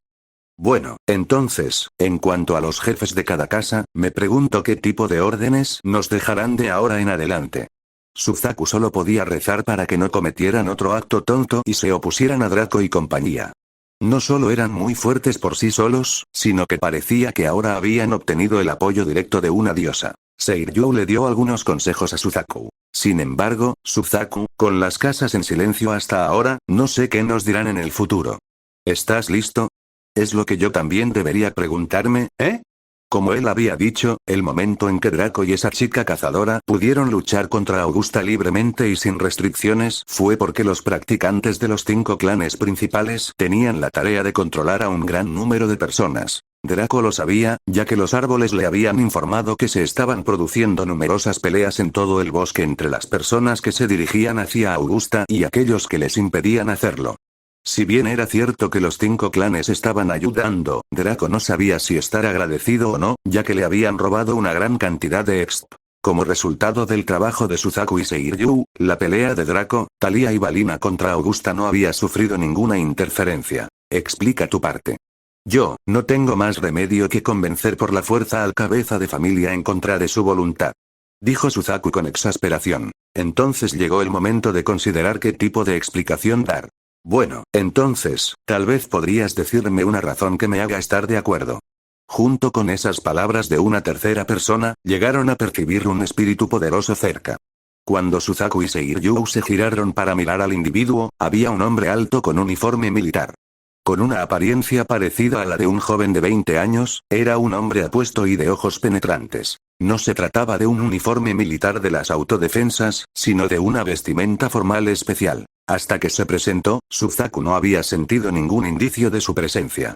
Bueno, entonces, en cuanto a los jefes de cada casa, me pregunto qué tipo de órdenes nos dejarán de ahora en adelante. Suzaku solo podía rezar para que no cometieran otro acto tonto y se opusieran a Draco y compañía. No solo eran muy fuertes por sí solos, sino que parecía que ahora habían obtenido el apoyo directo de una diosa. Seiryu le dio algunos consejos a Suzaku. Sin embargo, Suzaku, con las casas en silencio hasta ahora, no sé qué nos dirán en el futuro. ¿Estás listo? Es lo que yo también debería preguntarme, ¿eh? Como él había dicho, el momento en que Draco y esa chica cazadora pudieron luchar contra Augusta libremente y sin restricciones fue porque los practicantes de los 5 clanes principales tenían la tarea de controlar a un gran número de personas. Draco lo sabía, ya que los árboles le habían informado que se estaban produciendo numerosas peleas en todo el bosque entre las personas que se dirigían hacia Augusta y aquellos que les impedían hacerlo. Si bien era cierto que los 5 clanes estaban ayudando, Draco no sabía si estar agradecido o no, ya que le habían robado una gran cantidad de exp. Como resultado del trabajo de Suzaku y Seiryu, la pelea de Draco, Thalia y Balina contra Augusta no había sufrido ninguna interferencia. Explica tu parte. Yo, no tengo más remedio que convencer por la fuerza al cabeza de familia en contra de su voluntad. Dijo Suzaku con exasperación. Entonces llegó el momento de considerar qué tipo de explicación dar. Bueno, entonces, tal vez podrías decirme una razón que me haga estar de acuerdo. Junto con esas palabras de una tercera persona, llegaron a percibir un espíritu poderoso cerca. Cuando Suzaku y Seiryu se giraron para mirar al individuo, había un hombre alto con uniforme militar. Con una apariencia parecida a la de un joven de 20 años, era un hombre apuesto y de ojos penetrantes. No se trataba de un uniforme militar de las autodefensas, sino de una vestimenta formal especial. Hasta que se presentó, Suzaku no había sentido ningún indicio de su presencia.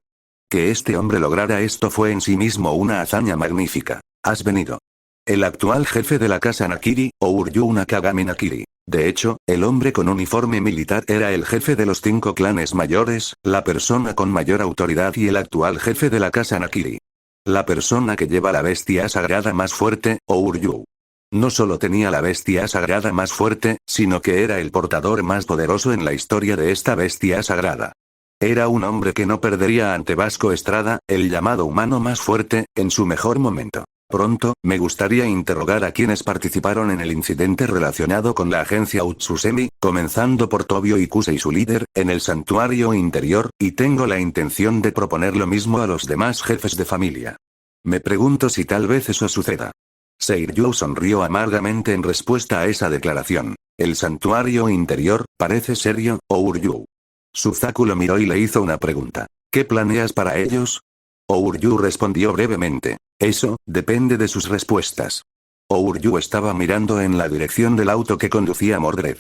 Que este hombre lograra esto fue en sí mismo una hazaña magnífica. Has venido. El actual jefe de la casa Nakiri, Ouryu Nakagami Nakiri. De hecho, el hombre con uniforme militar era el jefe de los 5 clanes mayores, la persona con mayor autoridad y el actual jefe de la casa Nakiri. La persona que lleva la bestia sagrada más fuerte, Ouryu. No solo tenía la bestia sagrada más fuerte, sino que era el portador más poderoso en la historia de esta bestia sagrada. Era un hombre que no perdería ante Vasco Estrada, el llamado humano más fuerte, en su mejor momento. Pronto, me gustaría interrogar a quienes participaron en el incidente relacionado con la agencia Utsusemi, comenzando por Tobio Ikuse y su líder, en el santuario interior, y tengo la intención de proponer lo mismo a los demás jefes de familia. Me pregunto si tal vez eso suceda. Seiryu sonrió amargamente en respuesta a esa declaración. El santuario interior, parece serio, Ouryu. Suzaku lo miró y le hizo una pregunta. ¿Qué planeas para ellos? Ouryu respondió brevemente. Eso, depende de sus respuestas. Ouryu estaba mirando en la dirección del auto que conducía Mordred.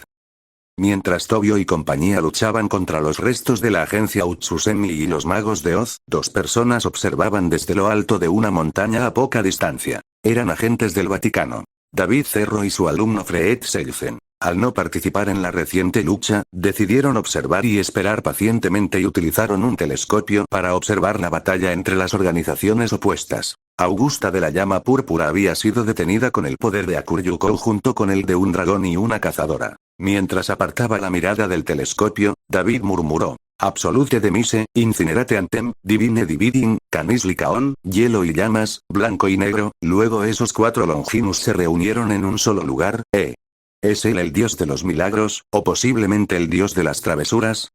Mientras Tobio y compañía luchaban contra los restos de la agencia Utsusemi y los magos de Oz, 2 personas observaban desde lo alto de una montaña a poca distancia. Eran agentes del Vaticano. David Cerro y su alumno Fred Selzen. Al no participar en la reciente lucha, decidieron observar y esperar pacientemente y utilizaron un telescopio para observar la batalla entre las organizaciones opuestas. Augusta de la Llama Púrpura había sido detenida con el poder de Akuryuko junto con el de un dragón y una cazadora. Mientras apartaba la mirada del telescopio, David murmuró. Absolute de mise, incinerate antem, divine dividing, canisli caon, hielo y llamas, blanco y negro. Luego esos 4 Longinus se reunieron en un solo lugar. ¿Es él el dios de los milagros, o posiblemente el dios de las travesuras?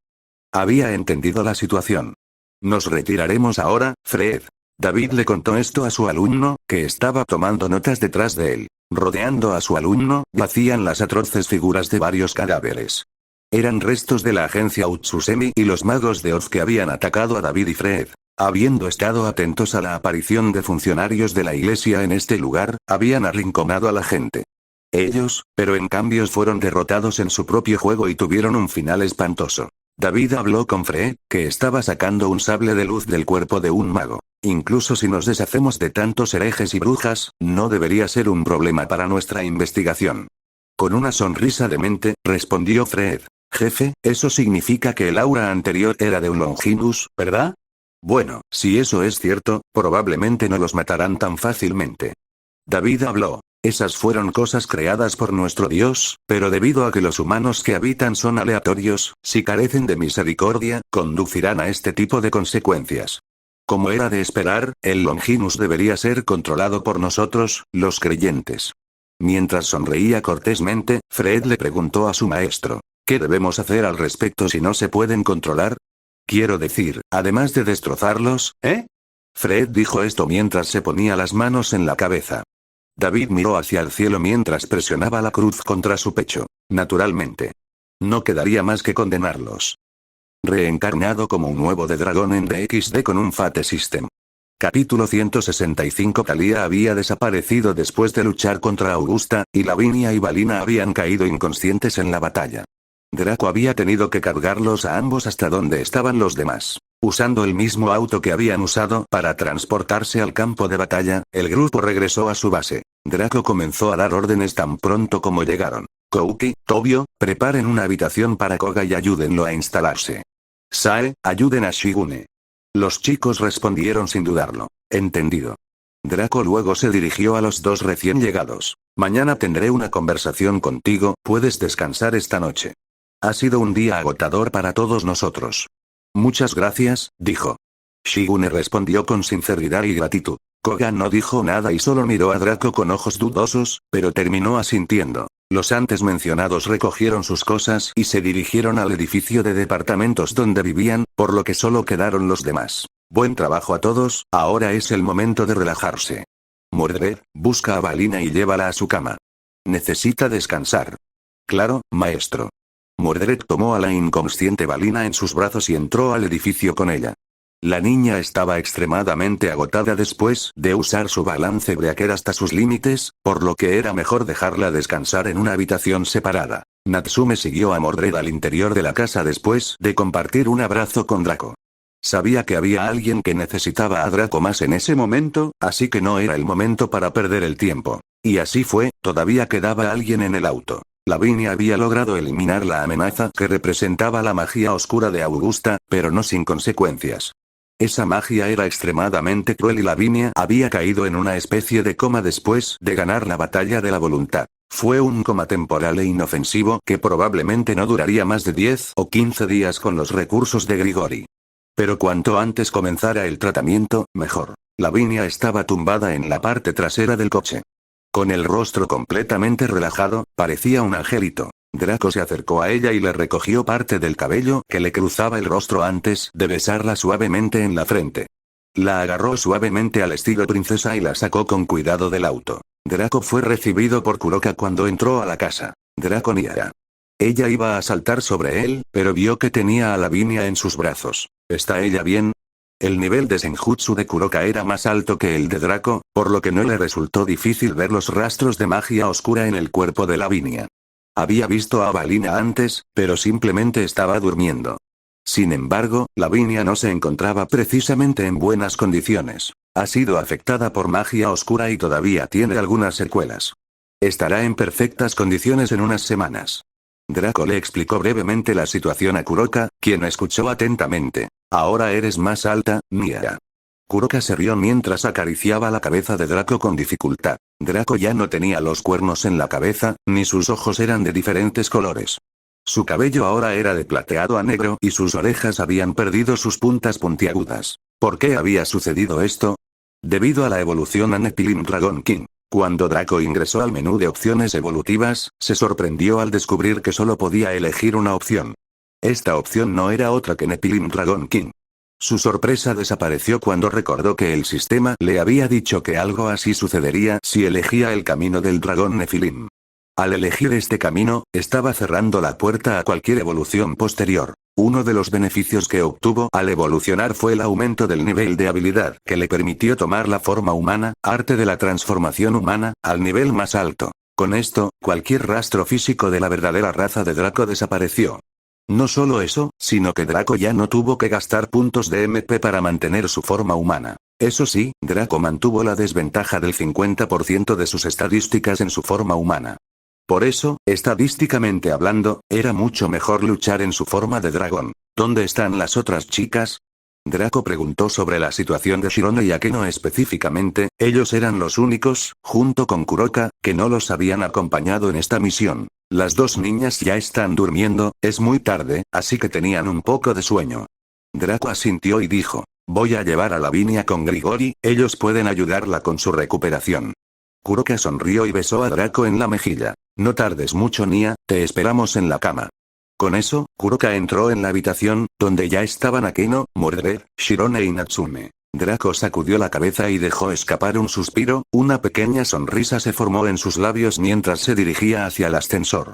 Había entendido la situación. Nos retiraremos ahora, Fred. David le contó esto a su alumno, que estaba tomando notas detrás de él. Rodeando a su alumno, yacían las atroces figuras de varios cadáveres. Eran restos de la agencia Utsusemi y los magos de Oz que habían atacado a David y Fred. Habiendo estado atentos a la aparición de funcionarios de la iglesia en este lugar, habían arrinconado a la gente. Ellos, pero en cambio fueron derrotados en su propio juego y tuvieron un final espantoso. David habló con Fred, que estaba sacando un sable de luz del cuerpo de un mago. Incluso si nos deshacemos de tantos herejes y brujas, no debería ser un problema para nuestra investigación. Con una sonrisa demente, respondió Fred. Jefe, eso significa que el aura anterior era de un Longinus, ¿verdad? Bueno, si eso es cierto, probablemente no los matarán tan fácilmente. David habló. Esas fueron cosas creadas por nuestro Dios, pero debido a que los humanos que habitan son aleatorios, si carecen de misericordia, conducirán a este tipo de consecuencias. Como era de esperar, el Longinus debería ser controlado por nosotros, los creyentes. Mientras sonreía cortésmente, Fred le preguntó a su maestro, ¿qué debemos hacer al respecto si no se pueden controlar? Quiero decir, además de destrozarlos, ¿eh? Fred dijo esto mientras se ponía las manos en la cabeza. David miró hacia el cielo mientras presionaba la cruz contra su pecho. Naturalmente. No quedaría más que condenarlos. Reencarnado como un huevo de dragón en DXD con un Fate System. Capítulo 165. Thalía había desaparecido después de luchar contra Augusta, y Lavinia y Valina habían caído inconscientes en la batalla. Draco había tenido que cargarlos a ambos hasta donde estaban los demás. Usando el mismo auto que habían usado para transportarse al campo de batalla, el grupo regresó a su base. Draco comenzó a dar órdenes tan pronto como llegaron. Kouki, Tobio, preparen una habitación para Koga y ayúdenlo a instalarse. Sae, ayuden a Shigune. Los chicos respondieron sin dudarlo. Entendido. Draco luego se dirigió a los dos recién llegados. Mañana tendré una conversación contigo, puedes descansar esta noche. Ha sido un día agotador para todos nosotros. Muchas gracias, dijo. Shigune respondió con sinceridad y gratitud. Koga no dijo nada y solo miró a Draco con ojos dudosos, pero terminó asintiendo. Los antes mencionados recogieron sus cosas y se dirigieron al edificio de departamentos donde vivían, por lo que solo quedaron los demás. Buen trabajo a todos, ahora es el momento de relajarse. Mordred, busca a Valina y llévala a su cama. Necesita descansar. Claro, maestro. Mordred tomó a la inconsciente Valina en sus brazos y entró al edificio con ella. La niña estaba extremadamente agotada después de usar su balance breaker hasta sus límites, por lo que era mejor dejarla descansar en una habitación separada. Natsume siguió a Mordred al interior de la casa después de compartir un abrazo con Draco. Sabía que había alguien que necesitaba a Draco más en ese momento, así que no era el momento para perder el tiempo. Y así fue, todavía quedaba alguien en el auto. Lavinia había logrado eliminar la amenaza que representaba la magia oscura de Augusta, pero no sin consecuencias. Esa magia era extremadamente cruel y Lavinia había caído en una especie de coma después de ganar la batalla de la voluntad. Fue un coma temporal e inofensivo que probablemente no duraría más de 10 o 15 días con los recursos de Grigori. Pero cuanto antes comenzara el tratamiento, mejor. Lavinia estaba tumbada en la parte trasera del coche. Con el rostro completamente relajado, parecía un angelito. Draco se acercó a ella y le recogió parte del cabello que le cruzaba el rostro antes de besarla suavemente en la frente. La agarró suavemente al estilo princesa y la sacó con cuidado del auto. Draco fue recibido por Kuroka cuando entró a la casa. Draco niara. Ella iba a saltar sobre él, pero vio que tenía a Lavinia en sus brazos. ¿Está ella bien? El nivel de Senjutsu de Kuroka era más alto que el de Draco, por lo que no le resultó difícil ver los rastros de magia oscura en el cuerpo de Lavinia. Había visto a Valina antes, pero simplemente estaba durmiendo. Sin embargo, Lavinia no se encontraba precisamente en buenas condiciones. Ha sido afectada por magia oscura y todavía tiene algunas secuelas. Estará en perfectas condiciones en unas semanas. Draco le explicó brevemente la situación a Kuroka, quien escuchó atentamente. Ahora eres más alta, Miara. Kuroka se rió mientras acariciaba la cabeza de Draco con dificultad. Draco ya no tenía los cuernos en la cabeza, ni sus ojos eran de diferentes colores. Su cabello ahora era de plateado a negro y sus orejas habían perdido sus puntas puntiagudas. ¿Por qué había sucedido esto? Debido a la evolución a Nephilim Dragon King. Cuando Draco ingresó al menú de opciones evolutivas, se sorprendió al descubrir que solo podía elegir una opción. Esta opción no era otra que Nephilim Dragon King. Su sorpresa desapareció cuando recordó que el sistema le había dicho que algo así sucedería si elegía el camino del dragón Nephilim. Al elegir este camino, estaba cerrando la puerta a cualquier evolución posterior. Uno de los beneficios que obtuvo al evolucionar fue el aumento del nivel de habilidad que le permitió tomar la forma humana, arte de la transformación humana, al nivel más alto. Con esto, cualquier rastro físico de la verdadera raza de Draco desapareció. No solo eso, sino que Draco ya no tuvo que gastar puntos de MP para mantener su forma humana. Eso sí, Draco mantuvo la desventaja del 50% de sus estadísticas en su forma humana. Por eso, estadísticamente hablando, era mucho mejor luchar en su forma de dragón. ¿Dónde están las otras chicas? Draco preguntó sobre la situación de Shirone y Akeno específicamente, ellos eran los únicos, junto con Kuroka, que no los habían acompañado en esta misión. Las dos niñas ya están durmiendo, es muy tarde, así que tenían un poco de sueño. Draco asintió y dijo, voy a llevar a Lavinia con Grigori, ellos pueden ayudarla con su recuperación. Kuroka sonrió y besó a Draco en la mejilla. No tardes mucho Nia, te esperamos en la cama. Con eso, Kuroka entró en la habitación, donde ya estaban Akeno, Mordred, Shirone y Natsume. Draco sacudió la cabeza y dejó escapar un suspiro, una pequeña sonrisa se formó en sus labios mientras se dirigía hacia el ascensor.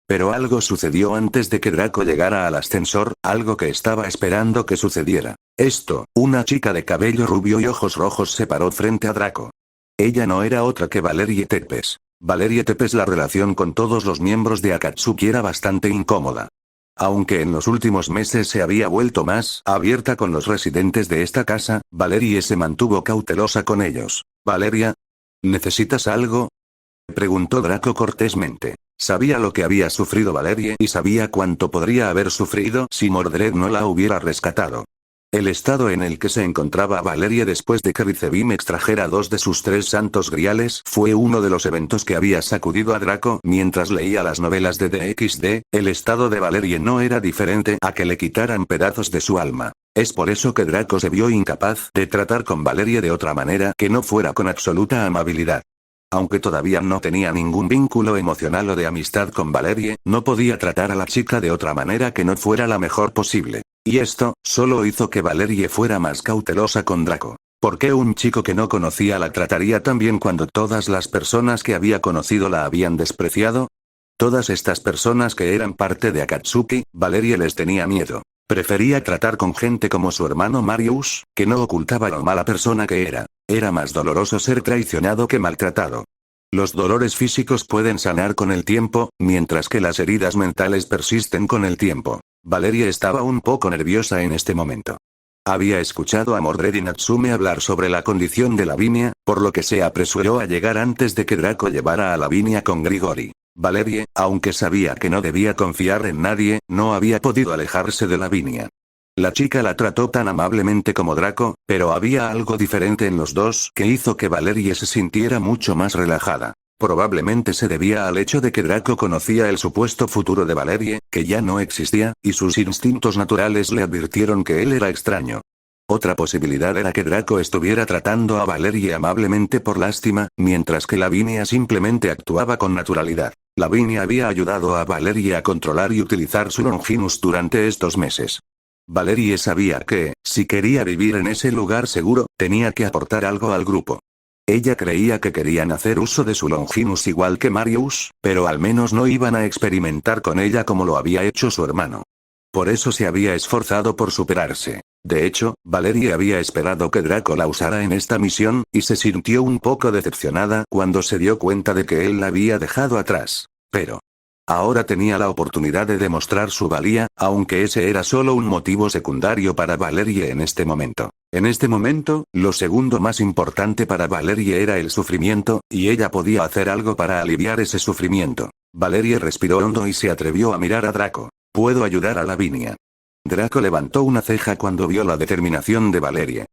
Pero algo sucedió antes de que Draco llegara al ascensor, algo que estaba esperando que sucediera. Esto, una chica de cabello rubio y ojos rojos se paró frente a Draco. Ella no era otra que Valerie Tepes. Valerie Tepes. La relación con todos los miembros de Akatsuki era bastante incómoda. Aunque en los últimos meses se había vuelto más abierta con los residentes de esta casa, Valerie se mantuvo cautelosa con ellos. ¿Valeria? ¿Necesitas algo? Preguntó Draco cortésmente. Sabía lo que había sufrido Valerie y sabía cuánto podría haber sufrido si Mordred no la hubiera rescatado. El estado en el que se encontraba Valerie después de que Rizebim extrajera 2 de sus 3 santos griales fue uno de los eventos que había sacudido a Draco mientras leía las novelas de DXD. El estado de Valerie no era diferente a que le quitaran pedazos de su alma. Es por eso que Draco se vio incapaz de tratar con Valerie de otra manera que no fuera con absoluta amabilidad. Aunque todavía no tenía ningún vínculo emocional o de amistad con Valerie, no podía tratar a la chica de otra manera que no fuera la mejor posible. Y esto, solo hizo que Valerie fuera más cautelosa con Draco. ¿Por qué un chico que no conocía la trataría tan bien cuando todas las personas que había conocido la habían despreciado? Todas estas personas que eran parte de Akatsuki, Valerie les tenía miedo. Prefería tratar con gente como su hermano Marius, que no ocultaba lo mala persona que era. Era más doloroso ser traicionado que maltratado. Los dolores físicos pueden sanar con el tiempo, mientras que las heridas mentales persisten con el tiempo. Valerie estaba un poco nerviosa en este momento. Había escuchado a Mordred y Natsume hablar sobre la condición de Lavinia, por lo que se apresuró a llegar antes de que Draco llevara a Lavinia con Grigori. Valerie, aunque sabía que no debía confiar en nadie, no había podido alejarse de Lavinia. La chica la trató tan amablemente como Draco, pero había algo diferente en los dos que hizo que Valerie se sintiera mucho más relajada. Probablemente se debía al hecho de que Draco conocía el supuesto futuro de Valerie, que ya no existía, y sus instintos naturales le advirtieron que él era extraño. Otra posibilidad era que Draco estuviera tratando a Valerie amablemente por lástima, mientras que Lavinia simplemente actuaba con naturalidad. Lavinia había ayudado a Valerie a controlar y utilizar su Longinus durante estos meses. Valerie sabía que, si quería vivir en ese lugar seguro, tenía que aportar algo al grupo. Ella creía que querían hacer uso de su Longinus igual que Marius, pero al menos no iban a experimentar con ella como lo había hecho su hermano. Por eso se había esforzado por superarse. De hecho, Valerie había esperado que Draco la usara en esta misión, y se sintió un poco decepcionada cuando se dio cuenta de que él la había dejado atrás. Pero ahora tenía la oportunidad de demostrar su valía, aunque ese era solo un motivo secundario para Valerie en este momento. En este momento, lo segundo más importante para Valerie era el sufrimiento, y ella podía hacer algo para aliviar ese sufrimiento. Valerie respiró hondo y se atrevió a mirar a Draco. ¿Puedo ayudar a Lavinia? Draco levantó una ceja cuando vio la determinación de Valerie.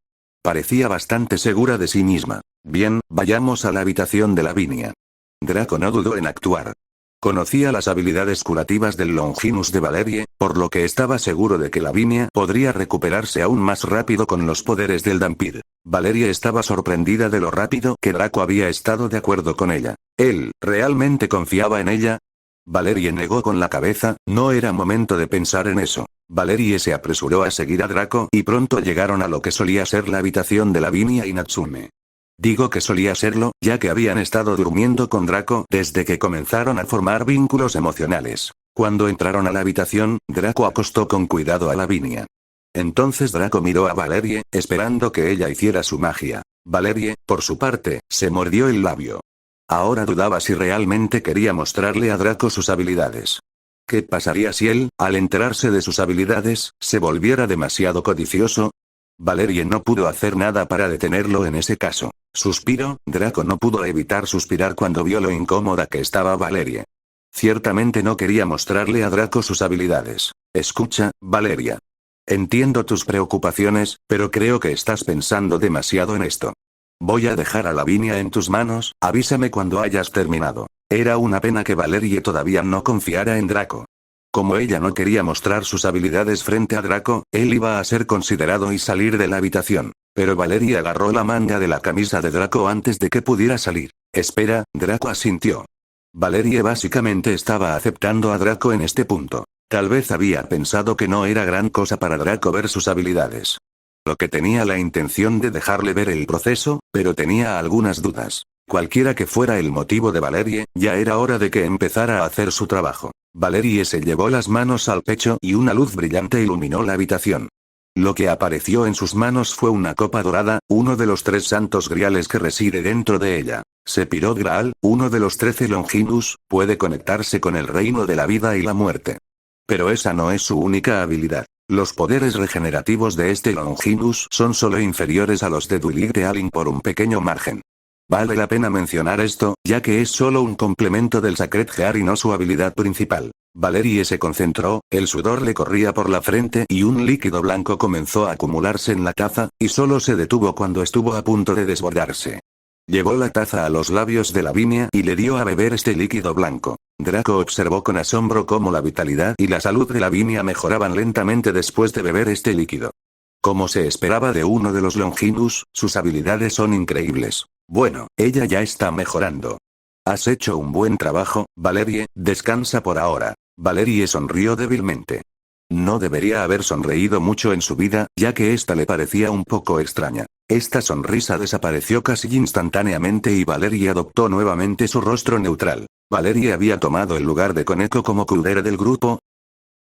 Parecía bastante segura de sí misma. Bien, vayamos a la habitación de Lavinia. Draco no dudó en actuar. Conocía las habilidades curativas del Longinus de Valerie, por lo que estaba seguro de que Lavinia podría recuperarse aún más rápido con los poderes del Dhampir. Valerie estaba sorprendida de lo rápido que Draco había estado de acuerdo con ella. ¿Él realmente confiaba en ella? Valerie negó con la cabeza, no era momento de pensar en eso. Valerie se apresuró a seguir a Draco y pronto llegaron a lo que solía ser la habitación de Lavinia y Natsume. Digo que solía serlo, ya que habían estado durmiendo con Draco desde que comenzaron a formar vínculos emocionales. Cuando entraron a la habitación, Draco acostó con cuidado a Lavinia. Entonces Draco miró a Valerie, esperando que ella hiciera su magia. Valerie, por su parte, se mordió el labio. Ahora dudaba si realmente quería mostrarle a Draco sus habilidades. ¿Qué pasaría si él, al enterarse de sus habilidades, se volviera demasiado codicioso? Valerie no pudo hacer nada para detenerlo en ese caso. Suspiró, Draco no pudo evitar suspirar cuando vio lo incómoda que estaba Valerie. Ciertamente no quería mostrarle a Draco sus habilidades. Escucha, Valeria. Entiendo tus preocupaciones, pero creo que estás pensando demasiado en esto. Voy a dejar a Lavinia en tus manos, avísame cuando hayas terminado. Era una pena que Valerie todavía no confiara en Draco. Como ella no quería mostrar sus habilidades frente a Draco, él iba a ser considerado y salir de la habitación. Pero Valerie agarró la manga de la camisa de Draco antes de que pudiera salir. Espera, Draco asintió. Valerie básicamente estaba aceptando a Draco en este punto. Tal vez había pensado que no era gran cosa para Draco ver sus habilidades. Lo que tenía la intención de dejarle ver el proceso, pero tenía algunas dudas. Cualquiera que fuera el motivo de Valerie, ya era hora de que empezara a hacer su trabajo. Valerie se llevó las manos al pecho y una luz brillante iluminó la habitación. Lo que apareció en sus manos fue una copa dorada, uno de los 3 santos griales que reside dentro de ella. Sephiroth Graal, uno de los 13 Longinus, puede conectarse con el reino de la vida y la muerte. Pero esa no es su única habilidad. Los poderes regenerativos de este Longinus son solo inferiores a los de Dueling de Alin por un pequeño margen. Vale la pena mencionar esto, ya que es solo un complemento del Sacred Gear y no su habilidad principal. Valerie se concentró, el sudor le corría por la frente y un líquido blanco comenzó a acumularse en la taza, y solo se detuvo cuando estuvo a punto de desbordarse. Llevó la taza a los labios de Lavinia y le dio a beber este líquido blanco. Draco observó con asombro cómo la vitalidad y la salud de Lavinia mejoraban lentamente después de beber este líquido. Como se esperaba de uno de los Longinus, sus habilidades son increíbles. Bueno, ella ya está mejorando. Has hecho un buen trabajo, Valerie, descansa por ahora. Valerie sonrió débilmente. No debería haber sonreído mucho en su vida, ya que esta le parecía un poco extraña. Esta sonrisa desapareció casi instantáneamente y Valerie adoptó nuevamente su rostro neutral. Valerie había tomado el lugar de Koneko como Kudere del grupo,